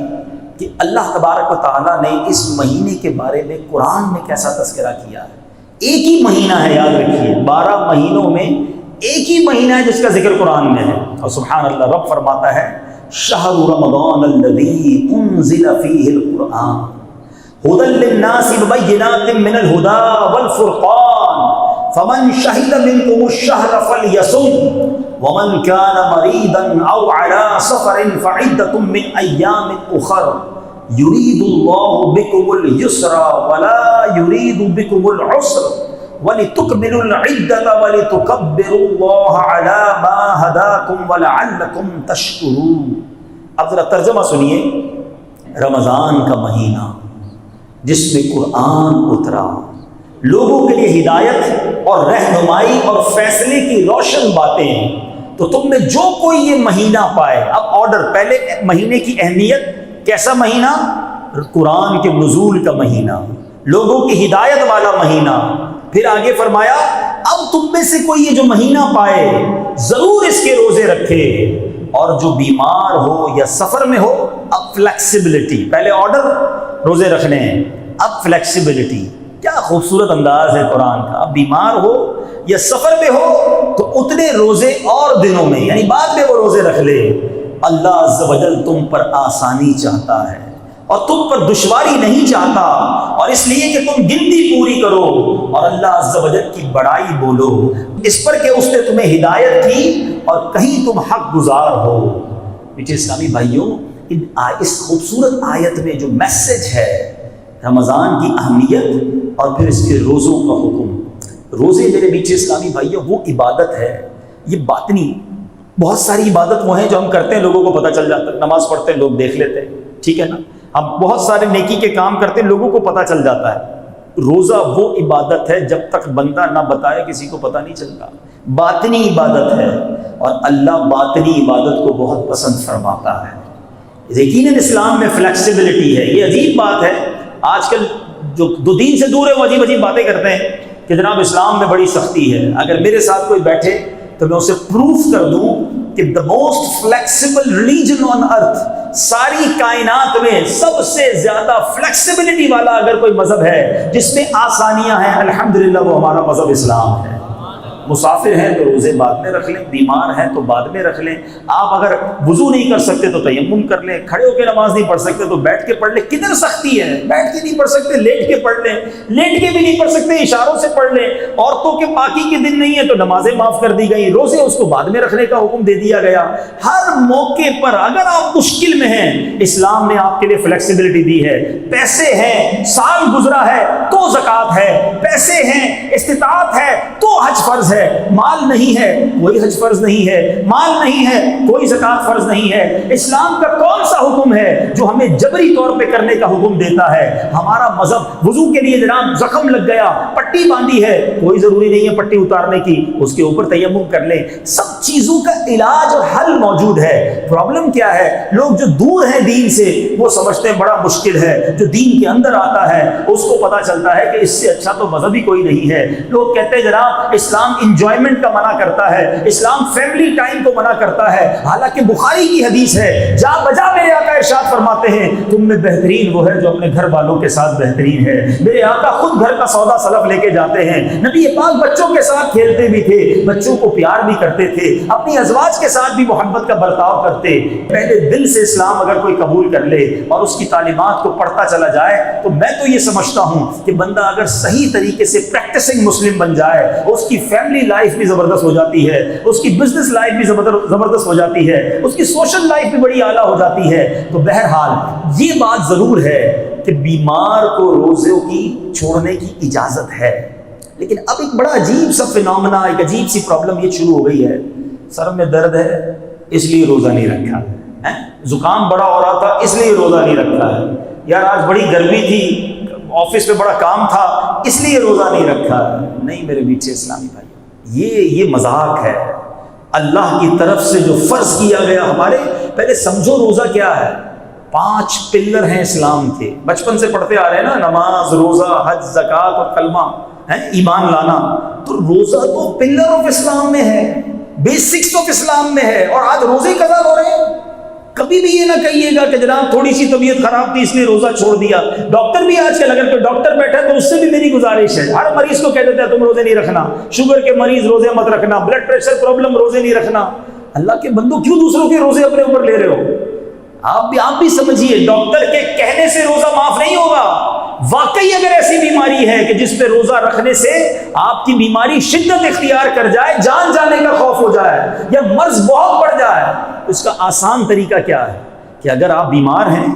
کہ اللہ تبارک و تعالیٰ نے اس مہینے کے بارے میں قرآن میں کیسا تذکرہ کیا ہے۔ ایک ہی مہینہ ہے، یاد رکھیے، 12 مہینوں میں ایک ہی مہینہ ہے جس کا ذکر قرآن میں ہے۔ اور سبحان اللہ، رب فرماتا ہے شہر رمضان الذی انزل فیہ القرآن ہدی للناس وبینات من الہدی والفرقان فمن شہد منکم الشہر فلیصم ومن کان مریضا او علی سفر فعدۃ من ایام اخر یرید اللہ بکم اليسر ولا یرید بکم العسر وَلِتُكْمِلُوا الْعِدَّةَ وَلِتُكَبِّرُوا اللَّهَ عَلَى مَا هَدَاكُمْ وَلَعَلَّكُمْ تَشْكُرُونَ۔ اب ذرا ترجمہ سنیے، رمضان کا مہینہ جس میں قرآن اترا، لوگوں کے لیے ہدایت اور رہنمائی اور فیصلے کی روشن باتیں، تو تم میں جو کوئی یہ مہینہ پائے۔ اب آرڈر، پہلے مہینے کی اہمیت، کیسا مہینہ؟ قرآن کے نزول کا مہینہ، لوگوں کی ہدایت والا مہینہ۔ پھر آگے فرمایا اب تم میں سے کوئی یہ جو مہینہ پائے ضرور اس کے روزے رکھے، اور جو بیمار ہو یا سفر میں ہو اب فلیکسیبلٹی، پہلے آرڈر روزے رکھنے ہیں، اب فلیکسیبلٹی۔ کیا خوبصورت انداز ہے قرآن کا۔ اب بیمار ہو یا سفر میں ہو تو اتنے روزے اور دنوں میں، یعنی بعد میں وہ روزے رکھ لے۔ اللہ عز و جل تم پر آسانی چاہتا ہے اور تم پر دشواری نہیں چاہتا، اور اس لیے کہ تم گنتی پوری کرو اور اللہ عز و جل کی بڑائی بولو، اس پر کہ اس نے تمہیں ہدایت کی اور کہیں تم حق گزار ہو۔ میٹھے اسلامی بھائیوں، اس خوبصورت آیت میں جو میسج ہے رمضان کی اہمیت اور پھر اس کے روزوں کا حکم۔ روزے میرے میٹھے اسلامی بھائیوں وہ عبادت ہے، یہ باطنی، بہت ساری عبادت وہ ہیں جو ہم کرتے ہیں لوگوں کو پتہ چل جاتا ہے، نماز پڑھتے ہیں لوگ دیکھ لیتے ہیں، ٹھیک ہے نا، ہم بہت سارے نیکی کے کام کرتے ہیں لوگوں کو پتہ چل جاتا ہے۔ روزہ وہ عبادت ہے جب تک بندہ نہ بتائے کسی کو پتہ نہیں چلتا، باطنی عبادت ہے، اور اللہ باطنی عبادت کو بہت پسند فرماتا ہے۔ یقیناً اسلام میں فلیکسیبلٹی ہے۔ یہ عجیب بات ہے، آج کل جو دین سے دور ہے وہ عجیب عجیب باتیں کرتے ہیں کہ جناب اسلام میں بڑی سختی ہے۔ اگر میرے ساتھ کوئی بیٹھے تو میں اسے پروف کر دوں کہ the most flexible religion on earth، ساری کائنات میں سب سے زیادہ فلیکسیبلٹی والا اگر کوئی مذہب ہے جس میں آسانیاں ہیں، الحمدللہ وہ ہمارا مذہب اسلام ہے۔ مسافر ہیں تو روزے بعد میں رکھ لیں، بیمار ہیں تو بعد میں رکھ لیں، آپ اگر وضو نہیں کر سکتے تو تیمم کر لیں، کھڑے ہو کے نماز نہیں پڑھ سکتے تو بیٹھ کے پڑھ لیں۔ کدھر سختی ہے؟ بیٹھ کے نہیں پڑھ سکتے لیٹ کے پڑھ لیں، لیٹ کے بھی نہیں پڑھ سکتے اشاروں سے پڑھ لیں۔ عورتوں کے پاکی کے دن نہیں ہے تو نمازیں معاف کر دی گئی، روزے اس کو بعد میں رکھنے کا حکم دے دیا گیا۔ ہر موقع پر اگر آپ مشکل میں ہیں، اسلام نے آپ کے لیے فلیکسیبلٹی دی ہے۔ پیسے ہیں، سال گزرا ہے تو زکوٰۃ ہے، پیسے ہیں، استطاعت ہے تو حج فرض ہے، مال نہیں ہے کوئی حج فرض نہیں ہے، مال نہیں ہے کوئی زکوٰۃ فرض نہیں ہے۔ اسلام کا کون سا حکم ہے جو ہمیں جبری طور پہ کرنے کا حکم دیتا ہے؟ ہمارا مذہب وضو کے لیے جناب زخم لگ گیا، پٹی باندھی ہے، کوئی ضروری نہیں ہے پٹی اتارنے کی، اس کے اوپر تیمم کر لیں۔ سب چیزوں کا علاج اور حل موجود ہے۔ پرابلم کیا ہے؟ لوگ جو دور ہیں دین سے وہ سمجھتے ہیں بڑا مشکل ہے، جو دین کے اندر آتا ہے اس کو پتا چلتا ہے کہ اس سے اچھا تو مذہب ہی کوئی نہیں ہے۔ لوگ کہتے ہیں جناب اسلام انجوائمنٹ کا منع کرتا ہے، اسلام فیملی ٹائم کو منع کرتا ہے، حالانکہ بخاری کی حدیث ہے، جا بجا میرے آقا ارشاد فرماتے ہیں تم میں بہترین وہ ہے جو اپنے گھر والوں کے ساتھ بہترین ہے۔ میرے آقا خود گھر کا سودا سلف لے کے جاتے ہیں، نبی پاک بچوں کے ساتھ کھیلتے بھی تھے، بچوں کو پیار بھی کرتے تھے، اپنی ازواج کے ساتھ بھی محبت کا برتاؤ کرتے۔ پہلے دل سے اسلام اگر کوئی قبول کر لے اور اس کی تعلیمات کو پڑھتا چلا جائے تو میں تو یہ سمجھتا ہوں کہ بندہ اگر صحیح طریقے سے پریکٹسنگ مسلم بن جائے، اس کی فیملی لائف بھی زبردست ہو جاتی ہے، اس کی بزنس لائف بھی زبردست ہو جاتی ہے، اس کی سوشل لائف بھی بڑی اعلیٰ ہو جاتی ہے۔ تو بہرحال یہ بات ضرور ہے کہ بیمار کو روزوں کی چھوڑنے کی اجازت ہے، لیکن اب ایک بڑا عجیب سا فینومنا، ایک عجیب سی پرابلم یہ شروع ہو گئی ہے۔ سر میں درد ہے اس لیے روزہ نہیں رکھا، زکام بڑا ہو رہا تھا اس لیے روزہ نہیں رکھا ہے، یار آج بڑی گرمی تھی آفس میں بڑا کام تھا اس لیے روزہ نہیں رکھا۔ نہیں میرے میٹھے اسلامی بھائی، یہ مذاق ہے۔ اللہ کی طرف سے جو فرض کیا گیا ہمارے، پہلے سمجھو روزہ کیا ہے۔ 5 پلر ہیں اسلام کے، بچپن سے پڑھتے آ رہے ہیں نا، نماز، روزہ، حج، زکوٰۃ اور کلمہ ہے، ایمان لانا. تو روزہ تو پلر آف اسلام میں ہے، بیسکس آف اسلام میں ہے، اور آج روزے قضا ہو رہے ہیں. کبھی بھی یہ نہ کہیے گا کہ جناب تھوڑی سی طبیعت خراب تھی اس لیے روزہ چھوڑ دیا. ڈاکٹر بھی آج کل اگر کوئی ڈاکٹر بیٹھا ہے تو اس سے بھی میری گزارش ہے، ہر مریض کو کہہ دیتا ہے تم روزے نہیں رکھنا، شوگر کے مریض روزے مت رکھنا، بلڈ پریشر پرابلم روزے نہیں رکھنا. اللہ کے بندو کیوں دوسروں کے روزے اپنے اوپر لے رہے ہو؟ آپ بھی سمجھیے، ڈاکٹر کے کہنے سے روزہ معاف نہیں ہوگا. واقعی اگر ایسی بیماری ہے کہ جس پہ روزہ رکھنے سے آپ کی بیماری شدت اختیار کر جائے، جان جانے کا خوف ہو جائے یا مرض بہت بڑھ جائے، اس کا آسان طریقہ کیا ہے کہ اگر آپ بیمار ہیں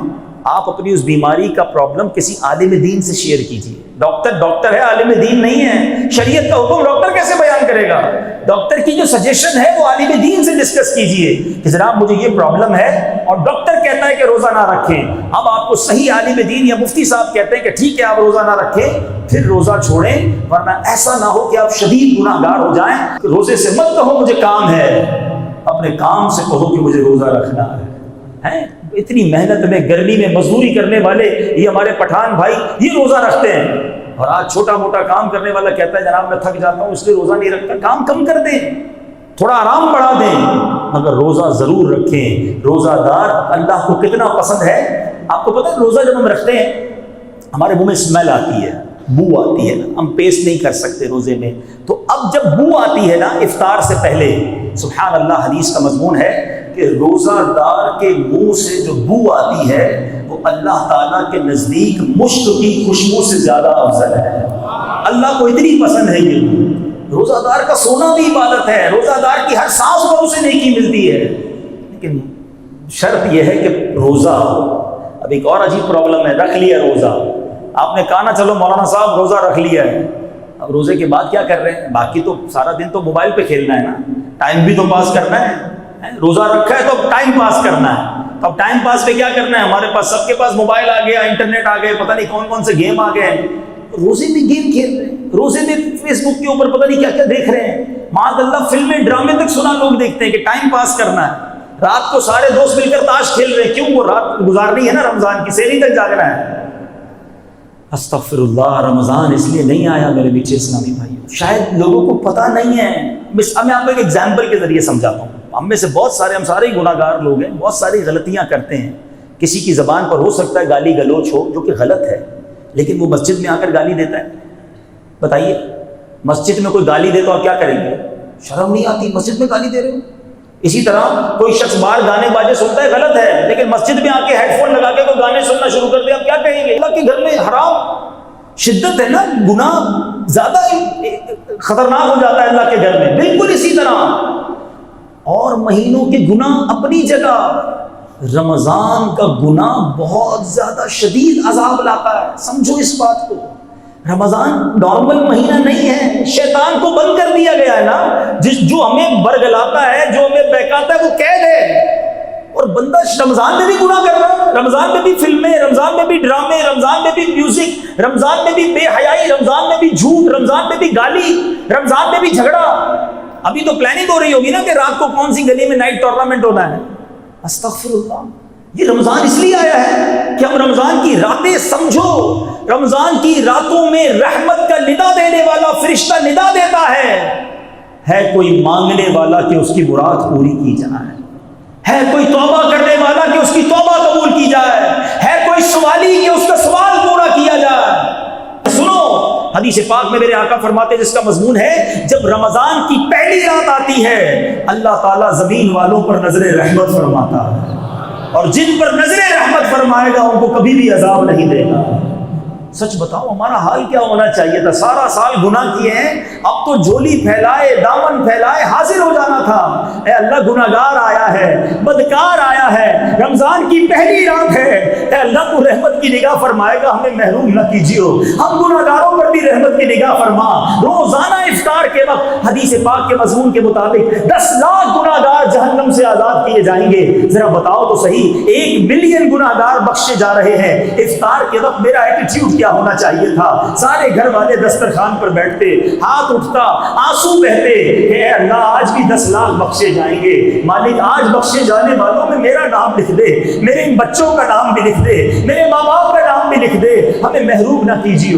آپ اپنی اس بیماری کا پرابلم کسی عالم دین سے شیئر کیجیے. ڈاکٹر ہے، عالم دین نہیں ہے. شریعت کا حکم ڈاکٹر کیسے بیان کرے گا؟ ڈاکٹر کی جو سجیشن ہے وہ عالم دین سے ڈسکس کیجیے کہ جناب مجھے یہ پرابلم ہے اور ڈاکٹر کہتا ہے کہ روزہ نہ رکھیں. اب آپ کو صحیح عالم دین یا مفتی صاحب کہتے ہیں کہ ٹھیک ہے آپ روزہ نہ رکھیں، پھر روزہ چھوڑیں، ورنہ ایسا نہ ہو کہ آپ شدید گناہ گار ہو جائیں. روزے سے مت کہو مجھے کام ہے، اپنے کام سے کہو کہ مجھے روزہ رکھنا ہے. اتنی محنت میں گرمی میں مزدوری کرنے والے یہ ہمارے پٹھان بھائی یہ روزہ رکھتے ہیں، اور آج چھوٹا موٹا کام کرنے والا کہتا ہے جناب میں تھک جاتا ہوں اس لیے روزہ نہیں رکھتا. کام کم کر دیں، تھوڑا آرام بڑھا دیں، مگر روزہ ضرور رکھیں. روزہ دار اللہ کو کتنا پسند ہے. آپ کو پتہ ہے روزہ جب ہم رکھتے ہیں ہمارے منہ میں اسمیل آتی ہے، بو آتی ہے، ہم پیسٹ نہیں کر سکتے روزے میں. تو اب جب بو آتی ہے نا افطار سے پہلے، سبحان اللہ، حدیث کا مضمون ہے کہ روزہ دار کے منہ سے جو بو آتی ہے وہ اللہ تعالیٰ کے نزدیک مشک کی خوشبو سے زیادہ افضل ہے. اللہ کو اتنی پسند ہے یہ بو. روزہ دار کا سونا بھی عبادت ہے، روزہ دار کی ہر سانس پر اسے نیکی ملتی ہے. لیکن شرط یہ ہے کہ روزہ ہو. اب ایک اور عجیب پرابلم ہے، رکھ لیا روزہ، آپ نے کہا نا چلو مولانا صاحب روزہ رکھ لیا ہے، اب روزے کے بعد کیا کر رہے ہیں؟ باقی تو سارا دن تو موبائل پہ کھیلنا ہے نا، ٹائم بھی تو پاس کرنا ہے. روزہ رکھا ہے تو ٹائم پاس کرنا ہے. اب ٹائم پاس پہ کیا کرنا ہے؟ ہمارے پاس سب کے پاس موبائل آ گیا، انٹرنیٹ آ گئے، پتہ نہیں کون کون سے گیم آ گئے ہیں. روزے میں گیم کھیل رہے ہیں، روزے میں فیس بک کے اوپر پتہ نہیں کیا کیا دیکھ رہے ہیں. معاذ اللہ فلمیں ڈرامے تک سنا لوگ دیکھتے ہیں کہ ٹائم پاس کرنا ہے. رات کو سارے دوست مل کر تاش کھیل رہے ہیں، کیوں؟ وہ رات گزارنی ہے نا، رمضان کی سحری تک جاگنا ہے. استغفر اللہ، رمضان اس لیے نہیں آیا میرے میٹھے اسلامی بھائیوں، شاید لوگوں کو پتہ نہیں ہے. اب میں آپ کو ایک ایگزامپل کے ذریعے سمجھاتا ہوں. ہم میں سے بہت سارے، ہم سارے گناہ گار لوگ ہیں، بہت ساری غلطیاں کرتے ہیں. کسی کی زبان پر ہو سکتا ہے گالی گلوچ ہو جو کہ غلط ہے، لیکن وہ مسجد میں آ کر گالی دیتا ہے. بتائیے مسجد میں کوئی گالی دے تو آپ کیا کریں گے؟ شرم نہیں آتی مسجد میں گالی دے رہے ہو؟ اسی طرح کوئی شخص باہر گانے باجے سنتا ہے، غلط ہے، لیکن مسجد میں آ کے ہیڈ فون لگا کے کوئی گانے سننا شروع کر دے، آپ کیا کہیں گے؟ اللہ کے گھر میں حرام شدت ہے نا، گناہ زیادہ خطرناک ہو جاتا ہے اللہ کے گھر میں. بالکل اسی طرح اور مہینوں کے گناہ اپنی جگہ، رمضان کا گناہ بہت زیادہ شدید عذاب لاتا ہے. سمجھو اس بات کو. رمضان نارمل مہینہ نہیں ہے، شیطان کو بند کر دیا گیا ہے نا. جو ہمیں برگلاتا ہے، جو ہمیں بہکاتا ہے وہ قید ہے. اور بندہ رمضان میں بھی گناہ کر رہا ہے، رمضان میں بھی فلمیں، رمضان میں بھی ڈرامے، رمضان میں بھی میوزک، رمضان میں بھی بے حیائی، رمضان میں بھی جھوٹ، رمضان میں بھی گالی، رمضان میں بھی جھگڑا. ابھی تو پلاننگ ہو رہی ہوگی نا کہ رات کو کون سی گلی میں نائٹ ٹورنامنٹ ہونا ہے. استغفر اللہ. یہ رمضان اس لیے آیا ہے کہ ہم رمضان کی راتیں سمجھو. رمضان کی راتوں میں رحمت کا ندا دینے والا فرشتہ ندا دیتا ہے کوئی مانگنے والا کہ اس کی مراد پوری کی جائے، ہے کوئی توبہ کرنے والا کہ اس کی توبہ قبول کی جائے، ہے کوئی سوالی کہ اس کا سوال پورا کیا جائے. سنو حدیث پاک میں میرے آقا فرماتے جس کا مضمون ہے جب رمضان کی پہلی رات آتی ہے اللہ تعالیٰ زمین والوں پر نظر رحمت فرماتا ہے، اور جن پر نظر رحمت فرمائے گا ان کو کبھی بھی عذاب نہیں دے گا. سچ بتاؤ ہمارا حال کیا ہونا چاہیے تھا؟ سارا سال گناہ کیے ہیں، اب تو جولی پھیلائے، دامن پھیلائے حاضر ہو جانا تھا. اے اللہ گناہگار آیا ہے، بدکار آیا ہے، رمضان کی پہلی رات ہے، اے اللہ تو رحمت کی نگاہ فرمائے گا، ہمیں محروم نہ کیجیے. ہم گناہگاروں پر بھی اپنی رحمت کی نگاہ فرما. روزانہ افطار کے وقت حدیث پاک کے مضمون کے مطابق 10 لاکھ گناہگار جہنم سے آزاد کیے جائیں گے. ذرا بتاؤ تو صحیح, 1 ملین گناہگار بخشے جا رہے ہیں. افطار کے وقت میرا ایٹیٹیوڈ کیا ہونا چاہیے تھا؟ سارے گھر والے دسترخوان پر بیٹھتے, ہاتھ اٹھتا, آنسو بہتے کہ اے اللہ آج بھی 10 لاکھ بخشے جائیں گے. مالک آج بخشے جانے والوں میں میرا نام لکھ دے, میرے ان بچوں کا نام بھی لکھ دے, میرے ماں باپ کا نام بھی لکھ دے, ہمیں محروم نہ کیجیے.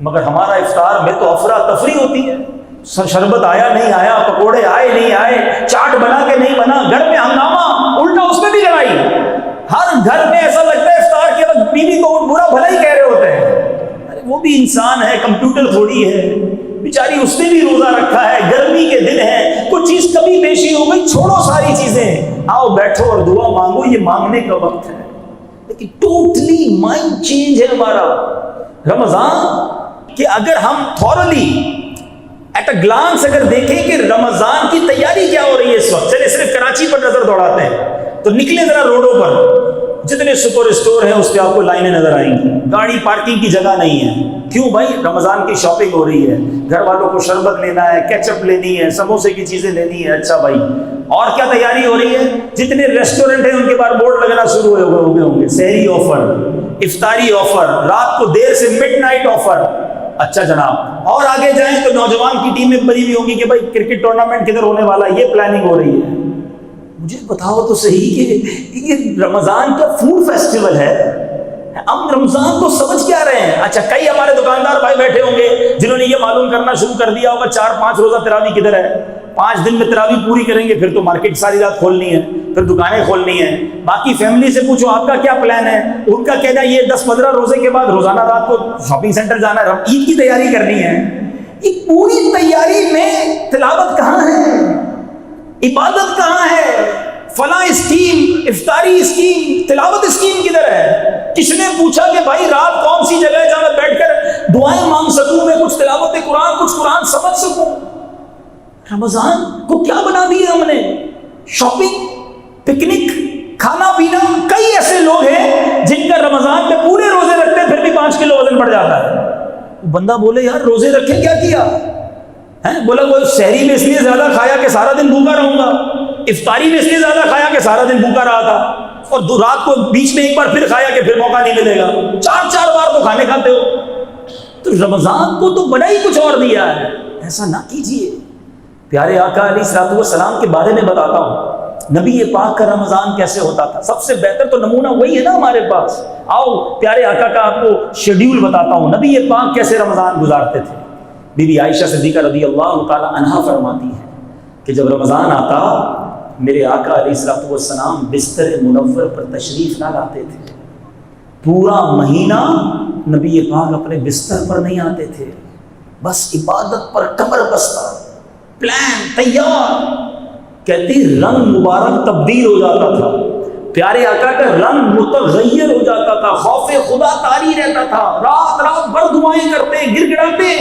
مگر ہمارا افطار میں تو افراتفری ہوتی ہے. شربت آیا نہیں آیا, پکوڑے آئے نہیں آئے, چاٹ بنا کے نہیں بنا, گھر میں ہنگامہ, الٹا اس میں بھی لڑائی. ہر گھر میں ایسا لگتا ہے افطار کے وقت بیوی کو برا بھلا ہی کہہ رہے ہوتے ہیں. ارے وہ بھی انسان ہے, کمپیوٹر تھوڑی ہے بیچاری, اس نے بھی روزہ رکھا ہے, گرمی کے دن ہے, کچھ چیز کمی بیشی ہو گئی, چھوڑو ساری چیزیں, آؤ بیٹھو اور دعا مانگو, یہ مانگنے کا وقت ہے. لیکن ٹوٹلی مائنڈ چینج ہے ہمارا. رمضان کہ اگر ہم تھورلی ایٹ اے گلانس اگر دیکھیں کہ رمضان کی تیاری کیا ہو رہی ہے اس وقت, چلے صرف کراچی پر نظر دوڑاتے ہیں تو نکلے ذرا روڈوں پر, جتنے سپر اسٹور ہیں اس پہ آپ کو لائنیں نظر آئیں گی, گاڑی پارکنگ کی جگہ نہیں ہے. کیوں بھائی؟ رمضان کی شاپنگ ہو رہی ہے, گھر والوں کو شربت لینا ہے, کیچپ لینی ہے, سموسے کی چیزیں لینی ہے. اچھا بھائی, اور کیا تیاری ہو رہی ہے؟ جتنے ریسٹورنٹ ہیں ان کے بعد بورڈ لگنا شروع ہو گئے ہوں گے, سحری آفر, افطاری آفر, رات کو دیر سے مڈ نائٹ آفر. اچھا جناب, اور آگے جائیں تو نوجوان کی ٹیمیں بنی ہوئی ہوں گی کہ بھائی کرکٹ ٹورنامنٹ کدھر ہونے والا, یہ پلاننگ ہو رہی ہے. مجھے بتاؤ تو صحیح کہ یہ رمضان کا فوڈ فیسٹیول ہے, ہم رمضان کو سمجھ کیا رہے ہیں؟ اچھا, کئی ہمارے دکاندار بھائی بیٹھے ہوں گے جنہوں نے یہ معلوم کرنا شروع کر دیا ہوگا 4-5 روزہ تراویح کدھر ہے. 5 دن میں تراویح پوری کریں گے, پھر تو مارکیٹ ساری رات کھولنی ہے, پھر دکانیں کھولنی ہیں. باقی فیملی سے پوچھو آپ کا کیا پلان ہے, ان کا کہنا یہ 10-15 روزے کے بعد روزانہ رات کو شاپنگ سینٹر جانا ہے, عید کی تیاری کرنی ہے. یہ پوری تیاری میں تلاوت کہاں ہے, عبادت کہاں ہے؟ فلاں اسکیم, افطاری اسکیم, تلاوت اسکیم کدھر ہے؟ کس نے پوچھا کہ بھائی رات کون سی جگہ ہے جہاں میں بیٹھ کر دعائیں مانگ سکوں, میں کچھ تلاوت قرآن, کچھ قرآن سمجھ سکوں؟ رمضان کو کیا بنا دیا ہم نے؟ شاپنگ, پکنک, کھانا پینا. کئی ایسے لوگ ہیں جن کا رمضان میں پورے روزے رکھتے ہیں پھر بھی 5 کلو وزن بڑھ جاتا ہے. بندہ بولے یار روزے رکھے کیا کیا ہے؟ بولا وہ سحری میں اس لیے زیادہ کھایا کہ سارا دن بھوکا رہوں گا, افطاری میں اس لیے زیادہ کھایا کہ سارا دن بھوکا رہا تھا, اور رات کو بیچ میں ایک بار پھر کھایا کہ پھر موقع نہیں ملے گا. 4 بار تو کھانے کھاتے ہو. تو رمضان کو تو بڑا ہی کچھ اور دیا ہے. ایسا نہ کیجیے. پیارے آقا علیہ الصلوۃ والسلام کے بارے میں بتاتا ہوں, نبی پاک کا رمضان کیسے ہوتا تھا. سب سے بہتر تو نمونہ وہی ہے نا ہمارے پاس. آؤ پیارے آقا کا آپ کو شیڈیول بتاتا ہوں, نبی پاک کیسے رمضان گزارتے تھے. بی بی عائشہ صدیقہ رضی اللہ تعالی عنہا فرماتی ہے کہ جب رمضان آتا میرے آقا علیہ الصلوۃ والسلام بستر منور پر تشریف نہ لاتے تھے. پورا مہینہ نبی پاک اپنے بستر پر نہیں آتے تھے, بس عبادت پر کمر بستہ, پلان تیار. کہتی رنگ مبارک تبدیل ہو جاتا تھا, پیارے آقا کا رنگ متغیر ہو جاتا تھا, خوف خدا طاری رہتا تھا, رات بھر دعائیں کرتے, گر گڑاتے.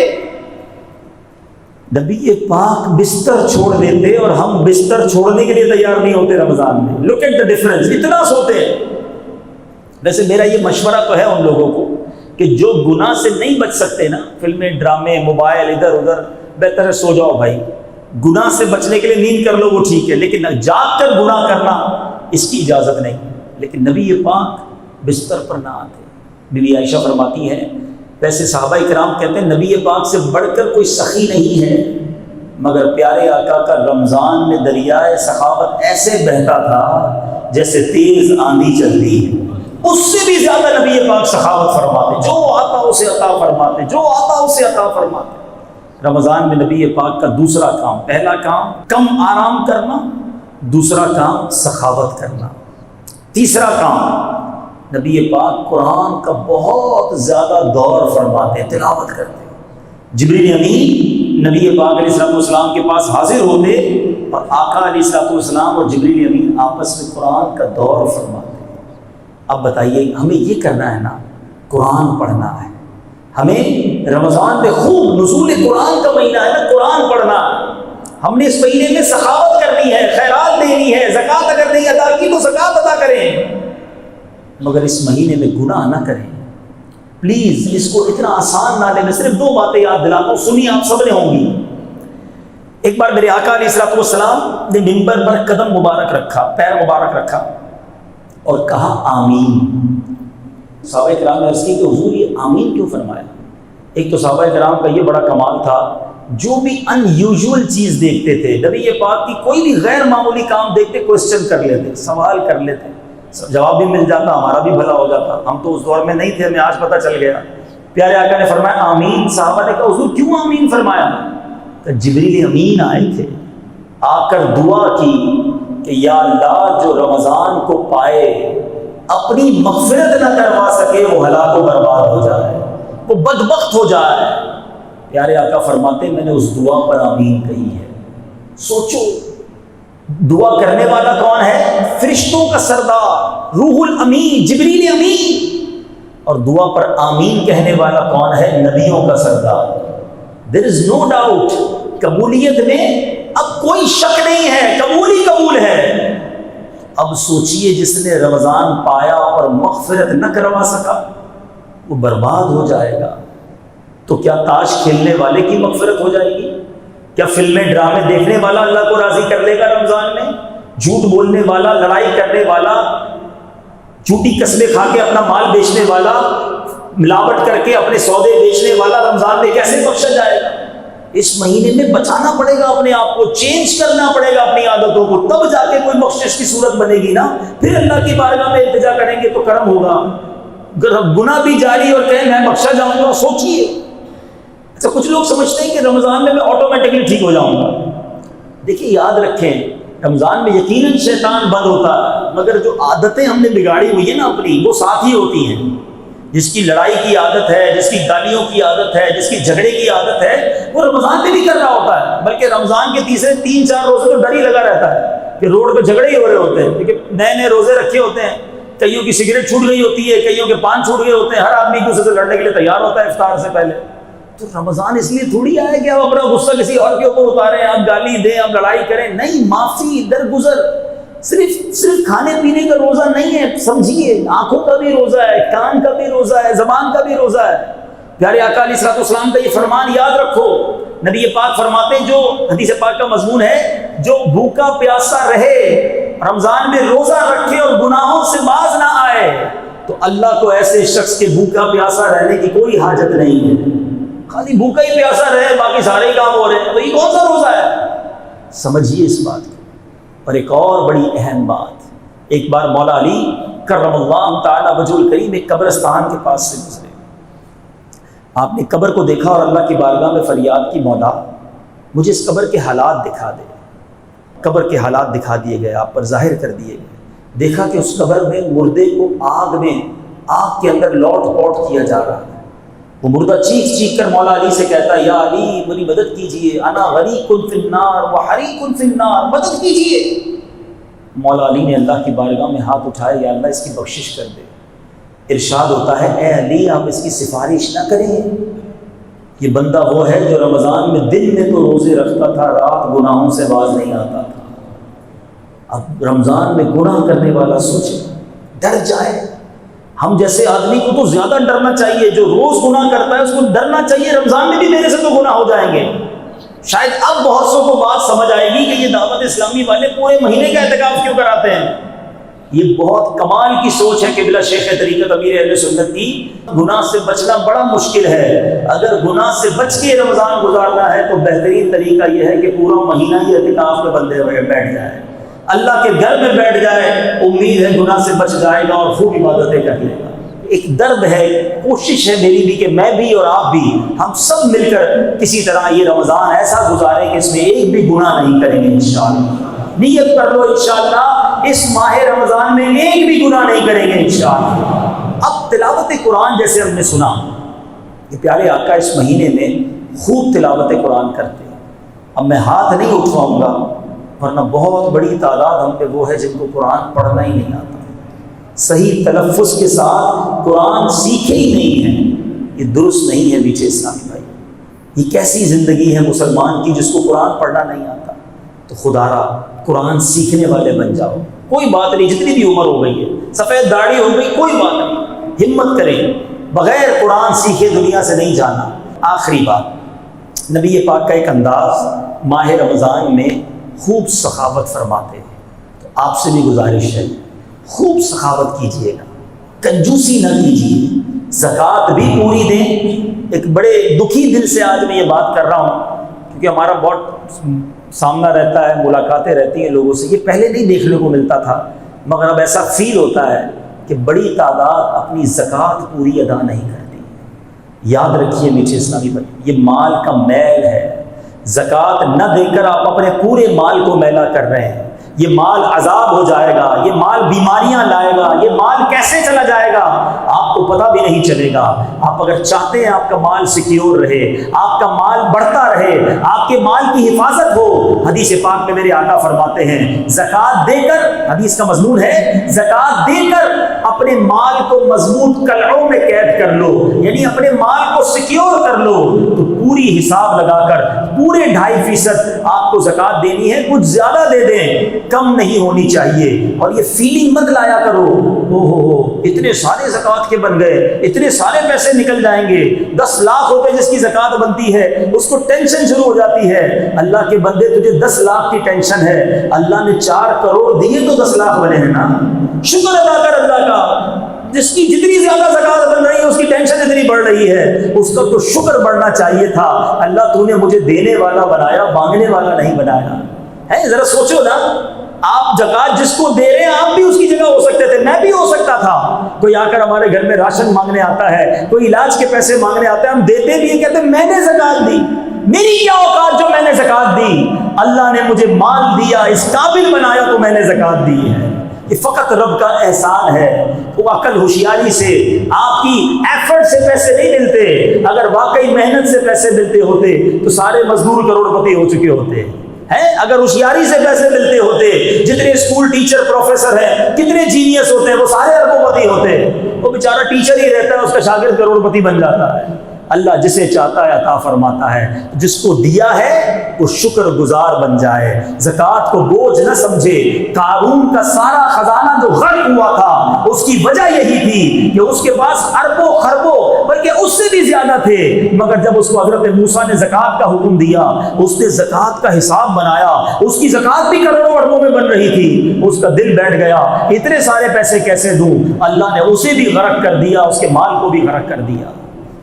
نبی پاک بستر چھوڑ دیتے اور ہم بستر چھوڑنے کے لیے تیار نہیں ہوتے رمضان میں. لک ایٹ دا ڈفرنس, اتنا سوتے ہیں. ویسے میرا یہ مشورہ تو ہے ان لوگوں کو کہ جو گناہ سے نہیں بچ سکتے نا, فلمیں, ڈرامے, موبائل, ادھر ادھر, بہتر ہے سو جاؤ بھائی. گناہ سے بچنے کے لیے نیند کر لو وہ ٹھیک ہے, لیکن جاگ کر گناہ کرنا اس کی اجازت نہیں. لیکن نبی پاک بستر پر نہ آتے. بی بی عائشہ فرماتی ہے, ویسے صحابہ کرام کہتے ہیں نبی پاک سے بڑھ کر کوئی سخی نہیں ہے, مگر پیارے آقا کا رمضان میں دریائے سخاوت ایسے بہتا تھا جیسے تیز آندھی چلتی ہے. اس سے بھی زیادہ نبی پاک سخاوت فرماتے, جو آتا اسے عطا فرماتے, جو آتا اسے عطا فرماتے. رمضان میں نبی پاک کا دوسرا کام, پہلا کام کم آرام کرنا, دوسرا کام سخاوت کرنا, تیسرا کام نبی پاک قرآن کا بہت زیادہ دور فرماتے, تلاوت کرتے. جبریل امین نبی پاک علیہ الصلوۃ والسلام کے پاس حاضر ہوتے اور آقا علیہ الصلوۃ والسلام اور جبریل امین آپس میں قرآن کا دور فرماتے. اب بتائیے ہمیں یہ کرنا ہے نا, قرآن پڑھنا ہے. ہمیں رمضان میں خوب نزول قرآن کا مہینہ ہے نا, قرآن پڑھنا. ہم نے اس مہینے میں سخاوت کرنی ہے, خیرات دینی ہے, زکوٰۃ اگر نہیں ادا کی تو زکوٰۃ ادا کریں, مگر اس مہینے میں گناہ نہ کریں. پلیز اس کو اتنا آسان نہ لیں. میں صرف 2 باتیں یاد دلاتا ہوں, سنیے آپ سب نے ہوں گی. ایک بار میرے آقا علیہ الصلوۃ والسلام نے منبر پر قدم مبارک رکھا, پیر مبارک رکھا اور کہا آمین. صحابہ کرام نے عرض کی کہ حضور یہ آمین کیوں فرمایا؟ ایک تو صحابہ کرام کا یہ بڑا کمال تھا, جو بھی ان یوزول چیز دیکھتے تھے, نبی پاک کی کوئی بھی غیر معمولی کام دیکھتے کوسچن کر لیتے, سوال کر لیتے, جواب بھی مل جاتا, ہمارا بھی بھلا ہو جاتا. ہم تو اس دور میں نہیں تھے, ہمیں آج پتہ چل گیا. پیارے آقا نے فرمایا آمین. صحابہ نے کہا حضور کیوں آمین فرمایا؟ کہ جبریل امین آئے تھے, آ کر دعا کی کہ یا اللہ جو رمضان کو پائے اپنی مغفرت نہ کروا سکے وہ ہلاک و برباد ہو جائے, وہ بدبخت ہو جائے. پیارے آقا فرماتے میں نے اس دعا پر آمین کہی ہے. سوچو دعا کرنے والا کون ہے؟ فرشتوں کا سردار روح الامین جبریل امین, اور دعا پر آمین کہنے والا کون ہے؟ نبیوں کا سردار. There is no doubt, قبولیت میں اب کوئی شک نہیں ہے, قبول ہی قبول ہے. اب سوچئے جس نے رمضان پایا اور مغفرت نہ کروا سکا وہ برباد ہو جائے گا. تو کیا تاش کھیلنے والے کی مغفرت ہو جائے گی؟ کیا فلمیں ڈرامے دیکھنے والا اللہ کو راضی کر لے گا رمضان میں؟ جھوٹ بولنے والا, لڑائی کرنے والا, جھوٹی قسمیں کھا کے اپنا مال بیچنے والا, ملاوٹ کر کے اپنے سودے بیچنے والا رمضان میں کیسے بخشا جائے گا؟ اس مہینے میں بچانا پڑے گا اپنے آپ کو, چینج کرنا پڑے گا اپنی عادتوں کو, تب جا کے کوئی بخشش کی صورت بنے گی نا. پھر اللہ کی بارگاہ میں التجا کریں گے تو کرم ہوگا. گناہ بھی جاری اور کہیں میں بخشا جاؤں گا, سوچیے. اچھا کچھ لوگ سمجھتے ہیں کہ رمضان میں آٹومیٹکلی ٹھیک ہو جاؤں گا. دیکھیے یاد رکھیں رمضان میں یقیناً شیطان بند ہوتا ہے, مگر جو عادتیں ہم نے بگاڑی ہوئی ہیں نا اپنی, وہ ساتھ ہی ہوتی ہیں. جس کی لڑائی کی عادت ہے, جس کی گالیوں کی عادت ہے, جس کی جھگڑے کی عادت ہے, وہ رمضان میں بھی کر رہا ہوتا ہے. بلکہ رمضان کے تیسرے 3-4 روزے تو ڈر ہی لگا رہتا ہے کہ روڈ پہ جھگڑے ہی ہو رہے ہوتے ہیں, کیونکہ نئے نئے روزے رکھے ہوتے ہیں. کئیوں کی سگریٹ چھوٹ گئی ہوتی ہے, کئیوں کے پان چھوٹ گئے ہوتے ہیں, ہر آدمی ایک دوسرے سے لڑنے کے لیے تیار ہوتا ہے افطار سے پہلے. تو رمضان اس لیے تھوڑی آئے کہ آپ اپنا غصہ کسی اور کے اوپر اتاریں, آپ گالی دیں, آپ لڑائی کریں. نہیں, معافی, درگزر. صرف کھانے پینے کا روزہ نہیں ہے, سمجھیے آنکھوں کا بھی روزہ ہے, کان کا بھی روزہ ہے, زبان کا بھی روزہ ہے. پیارے آقا علیہ الصلوۃ والسلام کا یہ فرمان یاد رکھو. نبی پاک فرماتے ہیں, جو حدیث پاک کا مضمون ہے, جو بھوکا پیاسا رہے, رمضان میں روزہ رکھے اور گناہوں سے باز نہ آئے, تو اللہ کو ایسے شخص کے بھوکا پیاسا رہنے کی کوئی حاجت نہیں ہے. خالی بھوکا ہی پیاسا رہے, باقی سارے ہی کام ہو رہے ہیں, تو یہ کون سا روزہ ہے؟ سمجھیے اس بات کو. اور ایک اور بڑی اہم بات, ایک بار مولا علی کرم اللہ تعالی وجہ الکریم ایک قبرستان کے پاس سے گزرے. آپ نے قبر کو دیکھا اور اللہ کی بارگاہ میں فریاد کی, مولا مجھے اس قبر کے حالات دکھا دے. قبر کے حالات دکھا دیے گئے, آپ پر ظاہر کر دیے گئے. دیکھا کہ اس قبر میں مردے کو آگ کے اندر لوٹ پوٹ کیا جا رہا ہے. وہ مردہ چیخ کر مولا علی سے کہتا ہے, یا علی میری مدد کیجئے, انا غریق فی النار وحریق فی النار, مدد کیجئے. مولا علی نے اللہ کی بارگاہ میں ہاتھ اٹھائے, یا اللہ اس کی بخشش کر دے. ارشاد ہوتا ہے, اے علی آپ اس کی سفارش نہ کریں, یہ بندہ وہ ہے جو رمضان میں دن میں تو روزے رکھتا تھا, رات گناہوں سے باز نہیں آتا تھا. اب رمضان میں گناہ کرنے والا سوچے, ڈر جائے. ہم جیسے آدمی کو تو زیادہ ڈرنا چاہیے, جو روز گناہ کرتا ہے اس کو ڈرنا چاہیے رمضان میں بھی میرے سے تو گناہ ہو جائیں گے. شاید اب بہت سو کو بات سمجھ آئے گی کہ یہ دعوت اسلامی والے پورے مہینے کا اعتکاف کیوں کراتے ہیں. یہ بہت کمال کی سوچ ہے کہ بلا شیخ طریقت امیر اہل سنت کی. گناہ سے بچنا بڑا مشکل ہے. اگر گناہ سے بچ کے رمضان گزارنا ہے تو بہترین طریقہ یہ ہے کہ پورا مہینہ ہی اعتکاف میں بندے ہوئے بیٹھ جائے, اللہ کے گھر میں بیٹھ جائے. امید ہے گناہ سے بچ جائے گا اور خوب عبادتیں کر لے گا. ایک درد ہے, کوشش ہے میری بھی کہ میں بھی اور آپ بھی, ہم سب مل کر کسی طرح یہ رمضان ایسا گزاریں کہ اس میں ایک بھی گناہ نہیں کریں گے انشاءاللہ. نیت کر لو انشاءاللہ اس ماہ رمضان میں ایک بھی گناہ نہیں کریں گے انشاءاللہ. اب تلاوت قرآن جیسے ہم نے سنا کہ پیارے آقا اس مہینے میں خوب تلاوت قرآن کرتے ہیں. اب میں ہاتھ نہیں اٹھواؤں گا ورنہ بہت بڑی تعداد ہم پہ وہ ہے جن کو قرآن پڑھنا ہی نہیں آتا, صحیح تلفظ کے ساتھ قرآن سیکھے ہی نہیں ہیں. یہ درست نہیں ہے میٹھے اسلامی بھائی. یہ کیسی زندگی ہے مسلمان کی جس کو قرآن پڑھنا نہیں آتا؟ تو خدا را قرآن سیکھنے والے بن جاؤ. کوئی بات نہیں, جتنی بھی عمر ہو گئی ہے, سفید داڑھی ہو گئی, کوئی بات نہیں, ہمت کریں. بغیر قرآن سیکھے دنیا سے نہیں جانا۔ آخری بات، نبی پاک کا ایک انداز ماہ رمضان میں خوب سخاوت فرماتے ہیں، تو آپ سے بھی گزارش ہے خوب سخاوت کیجیے گا، کنجوسی نہ کیجیے، زکوٰۃ بھی پوری دیں۔ ایک بڑے دکھی دل سے آج میں یہ بات کر رہا ہوں، کیونکہ ہمارا بہت سامنا رہتا ہے، ملاقاتیں رہتی ہیں لوگوں سے، یہ پہلے نہیں دیکھنے کو ملتا تھا، مگر اب ایسا فیل ہوتا ہے کہ بڑی تعداد اپنی زکوٰۃ پوری ادا نہیں کرتی۔ یاد رکھیے میٹھے اسلامی بھائی، یہ مال کا میل ہے، زکوٰۃ نہ دے کر آپ اپنے پورے مال کو میلا کر رہے ہیں۔ یہ مال عذاب ہو جائے گا، یہ مال بیماریاں لائے گا، یہ مال کیسے چلا جائے گا آپ کو پتہ بھی نہیں چلے گا۔ آپ اگر چاہتے ہیں آپ کا مال سیکیور رہے، آپ کا مال بڑھتا رہے، آپ کے مال کی حفاظت ہو، حدیث پاک میں میرے آقا فرماتے ہیں زکوٰۃ دے کر، حدیث کا مضمون ہے زکوٰۃ دے کر اپنے مال کو مضبوط قلعوں میں قید کر لو، یعنی اپنے مال کو سیکیور کر لو، تو پوری حساب لگا کر پورے 2.5% آپ کو زکوٰۃ دینی ہے، کچھ زیادہ دے دیں، کم نہیں ہونی چاہیے۔ اور یہ فیلنگ مت لایا کرو اتنے سارے زکوٰۃ کے بن گئے، اتنے سارے پیسے نکل جائیں گے، 10 لاکھ روپے جس کی زکوٰۃ بنتی ہے اس کو ٹینشن شروع ہو جاتی ہے۔ اللہ کے بندے تجھے 10 لاکھ کی ٹینشن ہے، اللہ نے 4 کروڑ دیے تو 10 لاکھ بنے ہیں نا، شکر ادا کر اللہ کا۔ جس کی جتنی زیادہ زکوٰۃ بن رہی ہے اس کی ٹینشن اتنی بڑھ رہی ہے، اس کا تو شکر بڑھنا چاہیے تھا۔ اللہ تو نے مجھے دینے والا بنایا، مانگنے والا نہیں بنایا ہے۔ ذرا سوچو نا، آپ زکوٰۃ جس کو دے رہے ہیں آپ بھی اس کی جگہ ہو سکتے تھے، میں بھی ہو سکتا تھا۔ کوئی آ کر ہمارے گھر میں راشن مانگنے آتا ہے، کوئی علاج کے پیسے مانگنے آتے ہیں، ہم دیتے بھی ہیں، کہتے ہیں میں نے زکوٰۃ دی، میری کیا اوقات جو میں نے زکوٰۃ دی، اللہ نے مجھے مال دیا، اس قابل بنایا تو میں نے زکوٰۃ دی ہے۔ یہ فقط رب کا احسان ہے۔ وہ عقل ہوشیاری سے، آپ کی ایفرٹ سے پیسے نہیں ملتے، اگر واقعی محنت سے پیسے ملتے ہوتے تو سارے مزدور کروڑپتی ہو چکے ہوتے ہیں۔ اگر ہوشیاری سے پیسے ملتے ہوتے، جتنے اسکول ٹیچر پروفیسر ہیں، کتنے جینیس ہوتے ہیں، وہ سارے اربوں پتی ہوتے۔ وہ بیچارہ ٹیچر ہی رہتا ہے، اس کا شاگرد کروڑپتی بن جاتا ہے۔ اللہ جسے چاہتا ہے عطا فرماتا ہے، جس کو دیا ہے وہ شکر گزار بن جائے، زکوٰۃ کو بوجھ نہ سمجھے۔ قارون کا سارا خزانہ جو غرق ہوا تھا اس کی وجہ یہی تھی کہ اس کے پاس اربوں خربوں بلکہ اس سے بھی زیادہ تھے، مگر جب اس کو حضرت موسیٰ نے زکوٰۃ کا حکم دیا، اس نے زکوٰۃ کا حساب بنایا، اس کی زکوٰۃ بھی کروڑوں اربوں میں بن رہی تھی، اس کا دل بیٹھ گیا اتنے سارے پیسے کیسے دوں، اللہ نے اسے بھی غرق کر دیا، اس کے مال کو بھی غرق کر دیا۔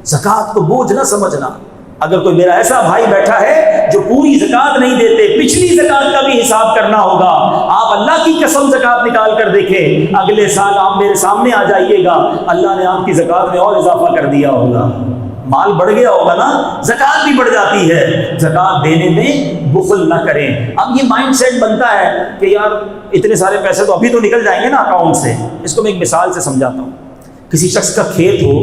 زکوٰۃ کو بوجھ نہ سمجھنا۔ اگر کوئی میرا ایسا بھائی بیٹھا ہے جو پوری زکوٰۃ نہیں دیتے، پچھلی زکوٰۃ کا بھی حساب کرنا ہوگا، آپ اللہ کی قسم زکوٰۃ نکال کر دیکھیں، اگلے سال آپ میرے سامنے آ جائیے گا، اللہ نے آپ کی زکوٰۃ میں اور اضافہ کر دیا ہوگا، مال بڑھ گیا ہوگا نا، زکوٰۃ بھی بڑھ جاتی ہے۔ زکوٰۃ دینے میں بخل نہ کریں۔ اب یہ مائنڈ سیٹ بنتا ہے کہ یار اتنے سارے پیسے تو ابھی تو نکل جائیں گے نا اکاؤنٹ سے۔ اس کو میں ایک مثال سے سمجھاتا ہوں۔ کسی شخص کا کھیت ہو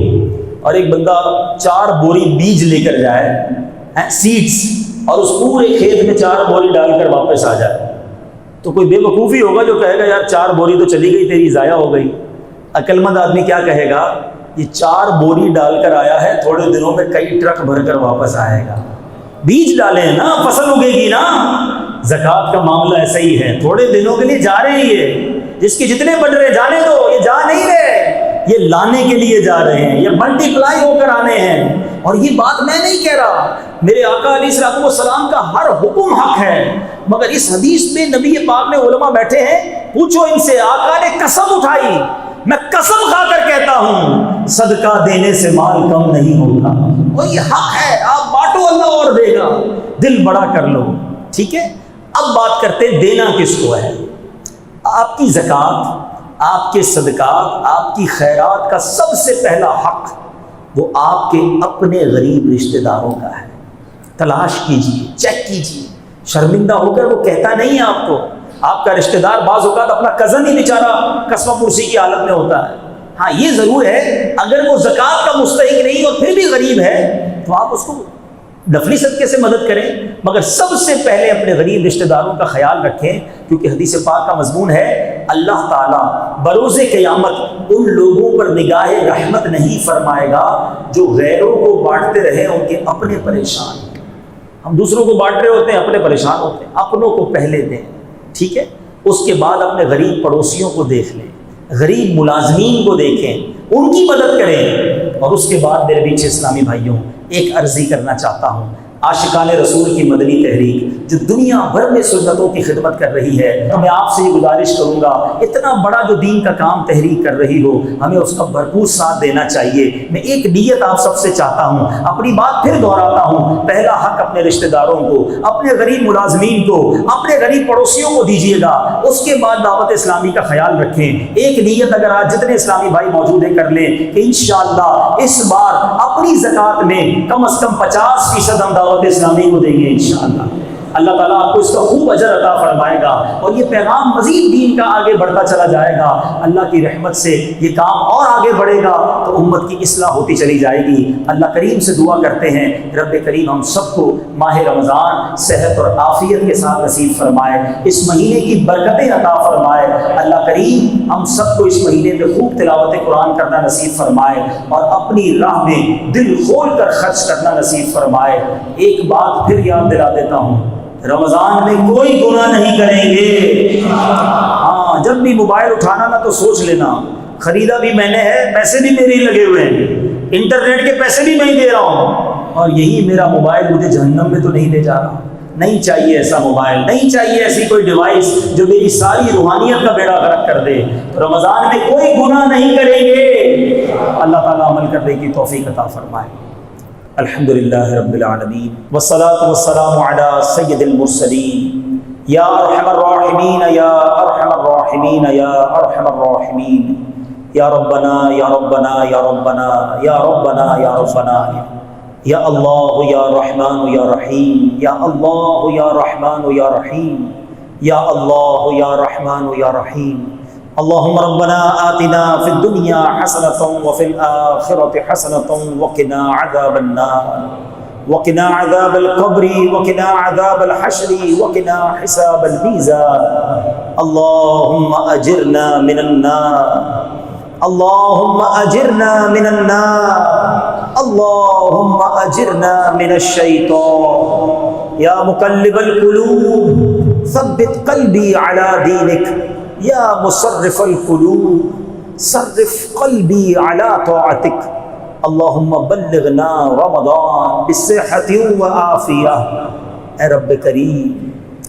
اور ایک بندہ 4 بوری بیج لے کر جائے، سیڈز، اور اس پورے کھیت میں 4 بوری ڈال کر واپس آ جائے، تو کوئی بے وقوفی ہوگا جو کہے گا یار 4 بوری تو چلی گئی تیری، ضائع ہو گئی۔ عقل مند آدمی کیا کہے گا، یہ 4 بوری ڈال کر آیا ہے، تھوڑے دنوں میں کئی ٹرک بھر کر واپس آئے گا۔ بیج ڈالے ہیں نا، فصل اگے گی نا۔ زکوٰۃ کا معاملہ ایسا ہی ہے، تھوڑے دنوں کے لیے جا رہے ہیں، یہ جس کے جتنے بڑھ رہے جانے دو، یہ جا نہیں رہے، یہ لانے کے لیے جا رہے ہیں، یہ ملٹی پلائی ہو کر آنے ہیں۔ اور یہ بات میں نہیں کہہ رہا، میرے آقا علیہ الصلوۃ والسلام کا ہر حکم حق ہے، مگر اس حدیث میں نبی پاک نے علماء بیٹھے ہیں، پوچھو ان سے، آقا نے قسم اٹھائی، میں قسم کھا کر کہتا ہوں صدقہ دینے سے مال کم نہیں ہوگا، اور یہ حق ہے، آپ بانٹو اللہ اور دے گا، دل بڑا کر لو، ٹھیک ہے۔ اب بات کرتے ہیں دینا کس کو ہے۔ آپ کی زکوٰۃ، آپ کے صدقات، آپ کی خیرات کا سب سے پہلا حق وہ آپ کے اپنے غریب رشتہ داروں کا ہے۔ تلاش کیجیے، چیک کیجیے، شرمندہ ہو کر وہ کہتا نہیں ہے آپ کو۔ آپ کا رشتہ دار بعض اوقات اپنا کزن ہی بیچارہ قصبہ پرسی کی حالت میں ہوتا ہے۔ ہاں یہ ضرور ہے، اگر وہ زکوٰۃ کا مستحق نہیں اور پھر بھی غریب ہے تو آپ اس کو نفلی صدقے سے مدد کریں، مگر سب سے پہلے اپنے غریب رشتہ داروں کا خیال رکھیں، کیونکہ حدیث پاک کا مضمون ہے اللہ تعالیٰ بروز قیامت ان لوگوں پر نگاہ رحمت نہیں فرمائے گا جو غیروں کو بانٹتے رہے ان کے اپنے پریشان۔ ہم دوسروں کو بانٹ رہے ہوتے ہیں، اپنے پریشان ہوتے ہیں، اپنوں کو پہلے دیں، ٹھیک ہے، اس کے بعد اپنے غریب پڑوسیوں کو دیکھ لیں۔ غریب ملازمین کو دیکھیں، ان کی مدد کریں۔ اور اس کے بعد میرے بیچ اسلامی بھائیوں ایک عرضی کرنا چاہتا ہوں، عاشقان رسول کی مدنی تحریک جو دنیا بھر میں سنتوں کی خدمت کر رہی ہے، تو میں آپ سے یہ گزارش کروں گا، اتنا بڑا جو دین کا کام تحریک کر رہی ہو، ہمیں اس کا بھرپور ساتھ دینا چاہیے۔ میں ایک نیت آپ سب سے چاہتا ہوں، اپنی بات پھر دہراتا ہوں، پہلا حق اپنے رشتہ داروں کو، اپنے غریب ملازمین کو، اپنے غریب پڑوسیوں کو دیجیے گا، اس کے بعد دعوت اسلامی کا خیال رکھیں۔ ایک نیت اگر آج جتنے اسلامی بھائی موجود ہیں کر لیں کہ انشاءاللہ اس بار اپنی زکوٰۃ میں کم از کم 50% ہم دعوت اسلامی کو دیں گے انشاءاللہ۔ اللہ تعالیٰ آپ کو اس کا خوب اجر عطا فرمائے گا، اور یہ پیغام مزید دین کا آگے بڑھتا چلا جائے گا۔ اللہ کی رحمت سے یہ کام اور آگے بڑھے گا تو امت کی اصلاح ہوتی چلی جائے گی۔ اللہ کریم سے دعا کرتے ہیں، رب کریم ہم سب کو ماہ رمضان صحت اور عافیت کے ساتھ نصیب فرمائے، اس مہینے کی برکتیں عطا فرمائے۔ اللہ کریم ہم سب کو اس مہینے میں خوب تلاوت قرآن کرنا نصیب فرمائے، اور اپنی راہ میں دل کھول کر خرچ کرنا نصیب فرمائے۔ ایک بات پھر یاد دلا دیتا ہوں، رمضان میں کوئی گناہ نہیں کریں گے۔ ہاں، جب بھی موبائل اٹھانا نا تو سوچ لینا، خریدا بھی میں نے ہے، پیسے بھی میرے ہی لگے ہوئے ہیں، انٹرنیٹ کے پیسے بھی میں ہی دے رہا ہوں، اور یہی میرا موبائل مجھے جہنم میں تو نہیں لے جا رہا۔ نہیں چاہیے ایسا موبائل، نہیں چاہیے ایسی کوئی ڈیوائس جو میری ساری روحانیت کا بیڑا غرق کر دے۔ تو رمضان میں کوئی گناہ نہیں کریں گے۔ اللہ تعالیٰ عمل کرنے کی توفیق عطا فرمائے۔ الحمدللہ رب العالمین، والصلاة والسلام علی سید المرسلین، یا ارحم الراحمین یا ارحم الراحمین یا ارحم الراحمین، یا ربنا یا ربنا یا ربنا یا ربنا یا ربنا، یا اللہ یا رحمان یا رحیم، یا اللہ یا رحمان یا رحیم، یا اللہ یا رحمان یا رحیم۔ اللهم ربنا آتنا في الدنيا حسنة وفي الآخرة حسنة وقنا عذاب النار، وقنا عذاب القبر، وقنا عذاب الحشر، وقنا حساب الميزان۔ اللهم أجرنا من النار، اللهم أجرنا من النار، اللهم أجرنا من الشيطان۔ يا مقلب القلوب ثبت قلبي على دينك، یا مصرف القلوب صرف قلبی علی طاعتک۔ اللہم بلغنا رمضان بصحت و عافیہ۔ اے رب کریم،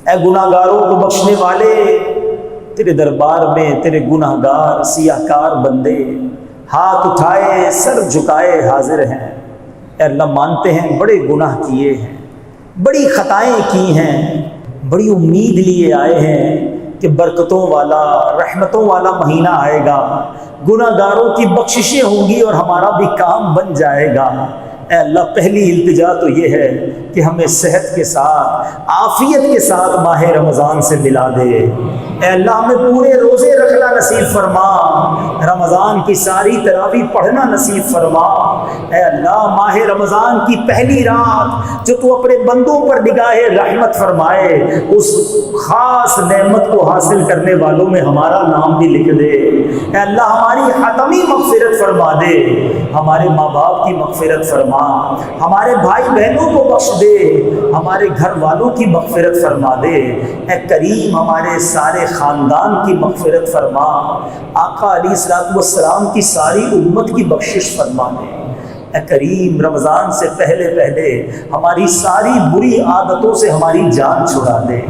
اے گناہ گاروں کو بخشنے والے، تیرے دربار میں تیرے گناہ گار سیاہ کار بندے ہاتھ اٹھائے سر جھکائے حاضر ہیں۔ اے اللہ مانتے ہیں بڑے گناہ کیے ہیں، بڑی خطائیں کی ہیں، بڑی امید لیے آئے ہیں کہ برکتوں والا رحمتوں والا مہینہ آئے گا، گناہ گاروں کی بخششیں ہوں گی اور ہمارا بھی کام بن جائے گا۔ اے اللہ پہلی التجا تو یہ ہے کہ ہمیں صحت کے ساتھ عافیت کے ساتھ ماہ رمضان سے ملا دے۔ اے اللہ ہمیں پورے روزے رکھنا نصیب فرما، رمضان کی ساری تراویح پڑھنا نصیب فرما۔ اے اللہ ماہ رمضان کی پہلی رات جو تو اپنے بندوں پر نگاہ رحمت فرمائے، اس خاص نعمت کو حاصل کرنے والوں میں ہمارا نام بھی لکھ دے۔ اے اللہ ہماری حتمی مغفرت فرما دے، ہمارے ماں باپ کی مغفرت فرما، ہمارے بھائی بہنوں کو بخش دے، ہمارے گھر والوں کی مغفرت فرما دے۔ اے کریم ہمارے سارے خاندان کی مغفرت فرما، آقا علیہ السلام کی ساری امت کی بخشش فرما دے۔ اے کریم رمضان سے پہلے پہلے ہماری ساری بری عادتوں سے ہماری جان چھڑا دے،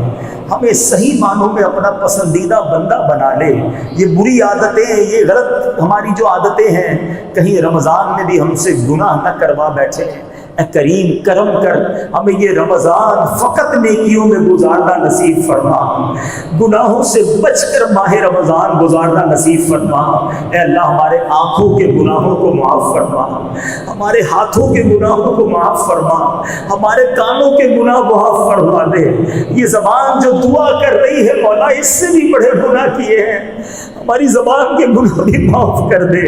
ہمیں صحیح معنوں میں اپنا پسندیدہ بندہ بنا لے۔ یہ بری عادتیں، یہ غلط ہماری جو عادتیں ہیں، کہیں رمضان میں بھی ہم سے گناہ نہ کروا بیٹھے۔ اے کریم کرم کر ہمیں یہ رمضان فقط نیکیوں میں گزارنا نصیب فرما، گناہوں سے بچ کر ماہ رمضان گزارنا نصیب فرما۔ اے اللہ ہمارے آنکھوں کے گناہوں کو معاف فرما، ہمارے ہاتھوں کے گناہوں کو معاف فرما، ہمارے کانوں کے گناہ معاف فرما دے۔ یہ زبان جو دعا کر رہی ہے مولا، اس سے بھی بڑے گناہ کیے ہیں، ہماری زبان کے گناہ بھی معاف کر دے۔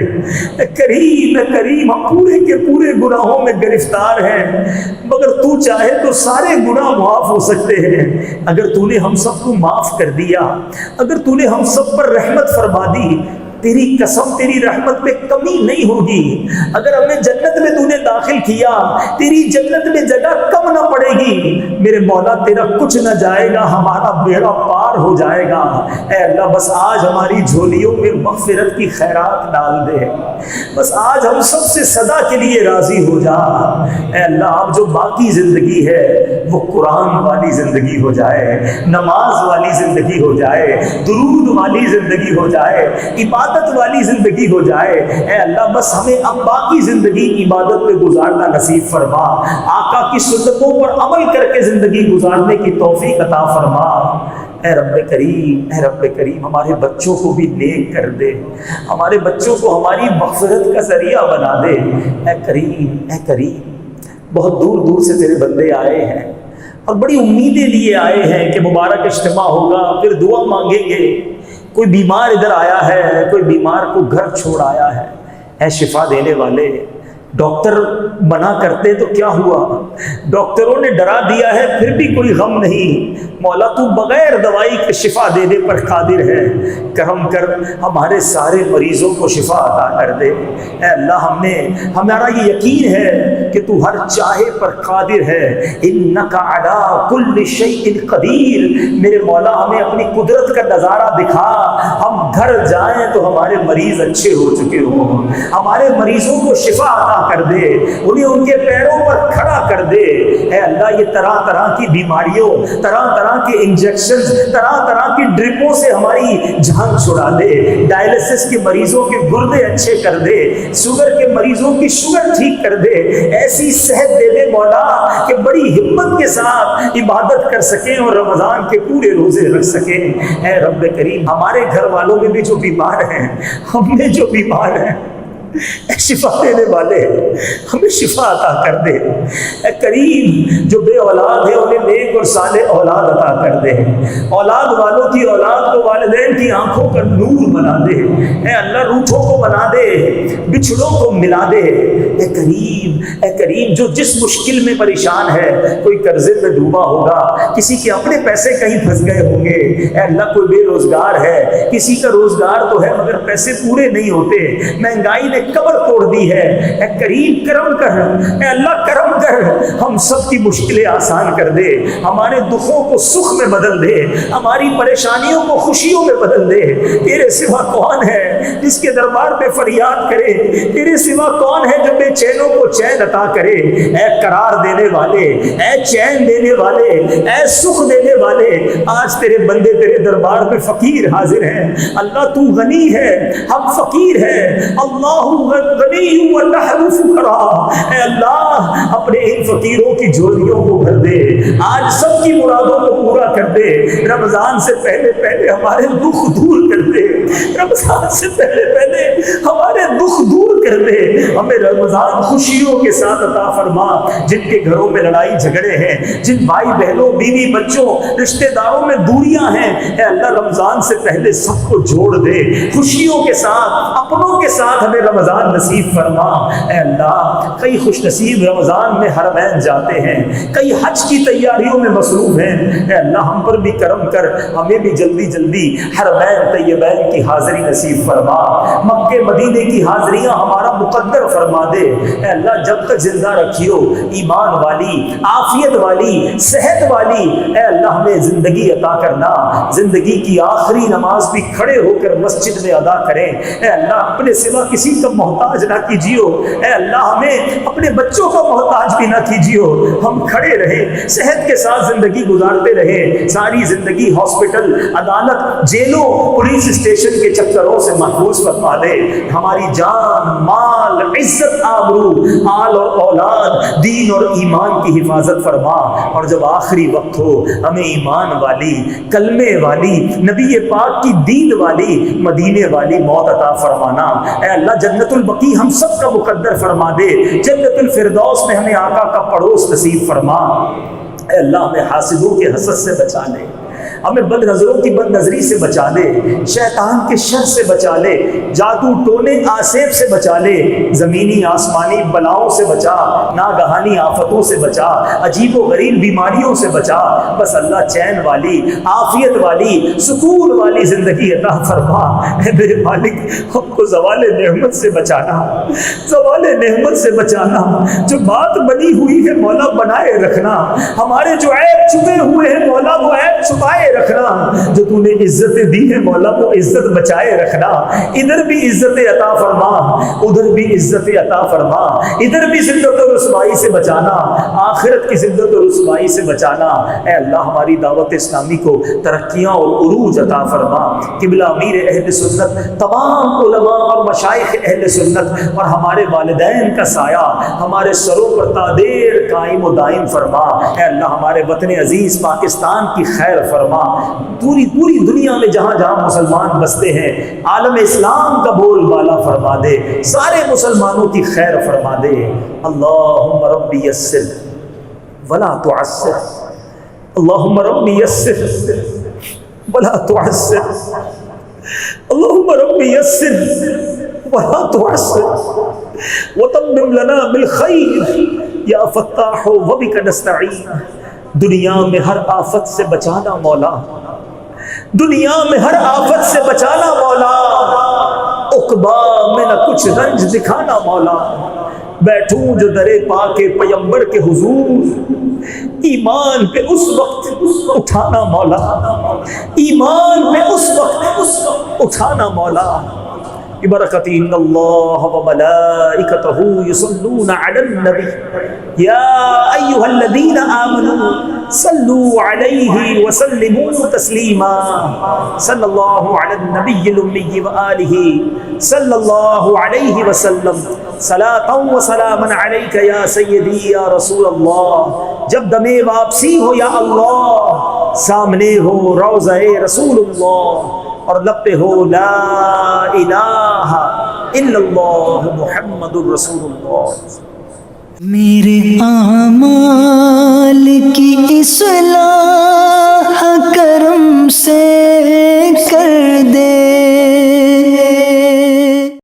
اے کریم ہم پورے کے پورے گناہوں میں گرفتار ہیں، مگر تو چاہے تو سارے گناہ معاف ہو سکتے ہیں۔ اگر تو نے ہم سب کو معاف کر دیا، اگر تو نے ہم سب پر رحمت فرما دی، تیری قسم تیری رحمت میں کمی نہیں ہوگی. اگر ہمیں جنت میں تو نے داخل کیا, تیری جنت میں جگہ کم نہ پڑے گی. میرے مولا تیرا کچھ نہ جائے گا, ہمارا بیڑا پار ہو جائے گا. اے اللہ بس آج ہماری جھولیوں میں مغفرت کی خیرات ڈال دے. بس آج ہم سب سے صدا کے لیے راضی ہو جا. اے اللہ اب جو باقی زندگی ہے وہ قرآن والی زندگی ہو جائے, نماز والی زندگی ہو جائے, درود والی زندگی ہو جائے, عبادت والی زندگی ہو جائے. اے اللہ بس ہمیں اب باقی زندگی عبادت میں گزارنا نصیب فرما. آقا کی سنتوں پر عمل کر کے زندگی گزارنے کی توفیق عطا فرما. اے رب کریم, اے رب کریم ہمارے بچوں کو بھی نیک کر دے, ہمارے بچوں کو ہماری مغفرت کا ذریعہ بنا دے. اے کریم, اے کریم, بہت دور دور سے تیرے بندے آئے ہیں اور بڑی امیدیں لیے آئے ہیں کہ مبارک اجتماع ہوگا, پھر دعا مانگیں گے. کوئی بیمار ادھر آیا ہے, کوئی بیمار کو گھر چھوڑ آیا ہے. اے شفا دینے والے, ڈاکٹر منع کرتے تو کیا ہوا, ڈاکٹروں نے ڈرا دیا ہے پھر بھی کوئی غم نہیں. مولا تو بغیر دوائی کے شفا دینے پر قادر ہے. کرم کر, ہمارے سارے مریضوں کو شفا عطا کر دے. اے اللہ ہمارا یہ یقین ہے کہ تو ہر چاہے پر قادر ہے. انک علی کل شیء قدیر. میرے مولا ہمیں اپنی قدرت کا نظارہ دکھا, ہم گھر جائیں تو ہمارے مریض اچھے ہو چکے ہوں. ہمارے مریضوں کو شفا عطا کر دے, انہیں ان کے پیروں پر کھڑا کر دے. اے اللہ یہ طرح طرح کی بیماریوں, طرح طرح کے انجیکشنز, طرح طرح کی ڈرپوں سے ہماری جان چھڑا دے. ڈائلسس کے مریضوں کے گردے اچھے کر دے, شوگر کے مریضوں کی شوگر ٹھیک کر دے. ایسی صحت دے دے مولا کہ بڑی ہمت کے ساتھ عبادت کر سکیں اور رمضان کے پورے روزے رکھ سکیں. اے رب کریم ہمارے گھر والوں میں بھی جو بیمار ہیں, ہم میں جو بیمار ہیں, اے شفا دینے والے ہمیں شفا عطا کر دے. اے کریم جو بے اولاد ہیں انہیں نیک اور صالح اولاد عطا کر دے. اولاد والوں کی اولاد کو والدین کی آنکھوں کا نور بنا دے. اے اللہ روٹھوں کو بنا دے, بچھڑوں کو ملا دے. اے کریم, اے کریم جو جس مشکل میں پریشان ہے, کوئی قرضے میں ڈوبا ہوگا, کسی کے اپنے پیسے کہیں پھنس گئے ہوں گے. اے اللہ کوئی بے روزگار ہے, کسی کا روزگار تو ہے مگر پیسے پورے نہیں ہوتے, مہنگائی نے کمر توڑ دی ہے. اے کریم کرم کر, اے اللہ کرم کر, ہم سب کی مشکلیں آسان کر دے. ہمارے دکھوں کو سکھ میں بدل دے, ہماری پریشانیوں کو خوشیوں میں بدل دے. تیرے سوا کون ہے جس کے دربار پہ فریاد کرے, تیرے سوا کون ہے جو بے چینوں کو چین عطا کرے. اے قرار دینے والے, اے چین دینے والے, اے سکھ دینے والے, آج تیرے بندے تیرے دربار پہ فقیر حاضر ہیں. اللہ تو غنی ہے, ہم فقیر ہیں. اللہ غنی و نحن فقراء. اے اللہ اپنے ان فقیروں کی جھولیوں کو بھر دے, آج سب کی مرادوں کو پورا کر دے. رمضان سے پہلے پہلے ہمارے دکھ دور کر دے, رمضان سے پہلے پہلے ہمارے دکھ دور کر دے. ہمیں رمضان خوشیوں کے ساتھ عطا فرما. جن کے گھروں میں لڑائی جھگڑے ہیں, جن بھائی بہنوں بیوی بچوں رشتہ داروں میں دوریاں ہیں, اے اللہ رمضان سے پہلے سب کو جوڑ دے. خوشیوں کے ساتھ, اپنوں کے ساتھ ہمیں رمضان نصیب فرما. اے اللہ کئی خوش نصیب رمضان میں حرمین جاتے ہیں, کئی حج کی تیاریوں میں مصروف ہیں. اے اللہ ہم پر بھی کرم کر, ہمیں بھی جلدی جلدی حرمین طیبین کی حاضری نصیب فرما. مکے مدینے کی حاضریاں ہمارا مقدر فرما دے. اے اللہ جب تک زندہ رکھیو, ایمان والی, عافیت والی, صحت والی, اے اللہ ہمیں زندگی عطا کرنا. زندگی کی آخری نماز بھی کھڑے ہو کر مسجد میں ادا کریں. اے اللہ اپنے سوا کسی کا محتاج نہ کیجیو. اے اللہ ہمیں اپنے بچوں کا محتاج بھی نہ کیجیو. ہم کھڑے رہیں, صحت کے ساتھ زندگی گزارتے رہیں. ساری زندگی ہاسپٹل, عدالت, جیلوں, پولیس اسٹیشن کے چکروں سے محفوظ فرما دے. ہماری جان, مال, عزت, آبرو, آل اور اولاد, دین اور ایمان کی حفاظت فرما. اور جب آخری وقت ہو ہمیں ایمان والی, کلمے والی, نبی پاک کی دین والی, مدینے والی موت عطا فرمانا. اے اللہ جنت البقیع ہم سب کا مقدر فرما دے. جنت الفردوس میں ہمیں آقا کا پڑوس نصیب فرما. اے اللہ ہمیں حاسدوں کے حسد سے بچا لے. ہمیں بد نظروں کی بد نظری سے بچا لے، شیطان کے شر سے بچا لے، جادو ٹونے آسیب سے بچا لے، زمینی آسمانی بلاؤں سے بچا، ناگہانی آفتوں سے بچا، عجیب و غریب بیماریوں سے بچا۔ بس اللہ چین والی، عافیت والی، سکون والی زندگی عطا فرما۔ اے میرے مالک، ہم کو زوال نعمت سے بچانا، زوال نعمت سے بچانا۔ جو بات بنی ہوئی ہے مولا بنائے رکھنا، ہمارے جو عیب چھپے ہوئے ہیں مولا وہ عیب چھپائے رکھنا، جو تو نے عزتیں دی ہے مولا وہ عزت بچائے رکھنا۔ ادھر بھی عزت عطا فرما، ادھر بھی عزت عطا فرما، ادھر بھی ذلت و رسوائی سے بچانا، آخرت کی ذلت و رسوائی سے بچانا۔ اے اللہ ہماری دعوت اسلامی کو ترقیاں اور عروج عطا فرما۔ قبلہ امیر اہل سنت، تمام علماء اور مشائخ اہل سنت اور ہمارے والدین کا سایہ ہمارے سروں پر تادیر قائم و دائم فرما۔ اے اللہ ہمارے وطن عزیز پاکستان کی خیر فرما، پوری دنیا میں جہاں جہاں مسلمان بستے ہیں عالم اسلام کا بول بالا فرما دے، سارے مسلمانوں کی خیر فرما دے۔ اللہم ربی یسر ولا تعسر، اللہم ربی یسر ولا تعسر، اللہم ربی یسر ولا تعسر وتمم لنا بالخیر یا فتاح وبک نستعین۔ دنیا میں ہر آفت سے بچانا مولا، دنیا میں ہر آفت سے بچانا مولا، عقبا میں نہ کچھ رنج دکھانا مولا۔ بیٹھوں جو درے پاک پیمبر کے حضور، ایمان پہ اس وقت اٹھانا مولا، ایمان پہ اس وقت اٹھانا مولا۔ برکت ان اللہ وملائکتہ یصلون علی النبی یا ایھا الذین آمنوا صلوا علیہ وسلموا تسلیما۔ صلی اللہ علی النبی الامی وآلہ صلی اللہ علیہ وسلم، صلاۃ و سلاما علیک یا سیدی یا رسول اللہ۔ جب دم واپسی ہو یا اللہ، سامنے ہو روضہ رسول اللہ، اور لب پہ ہو لا الہ الا اللہ محمد الرسول اللہ۔ میرے اعمال کی اصلاح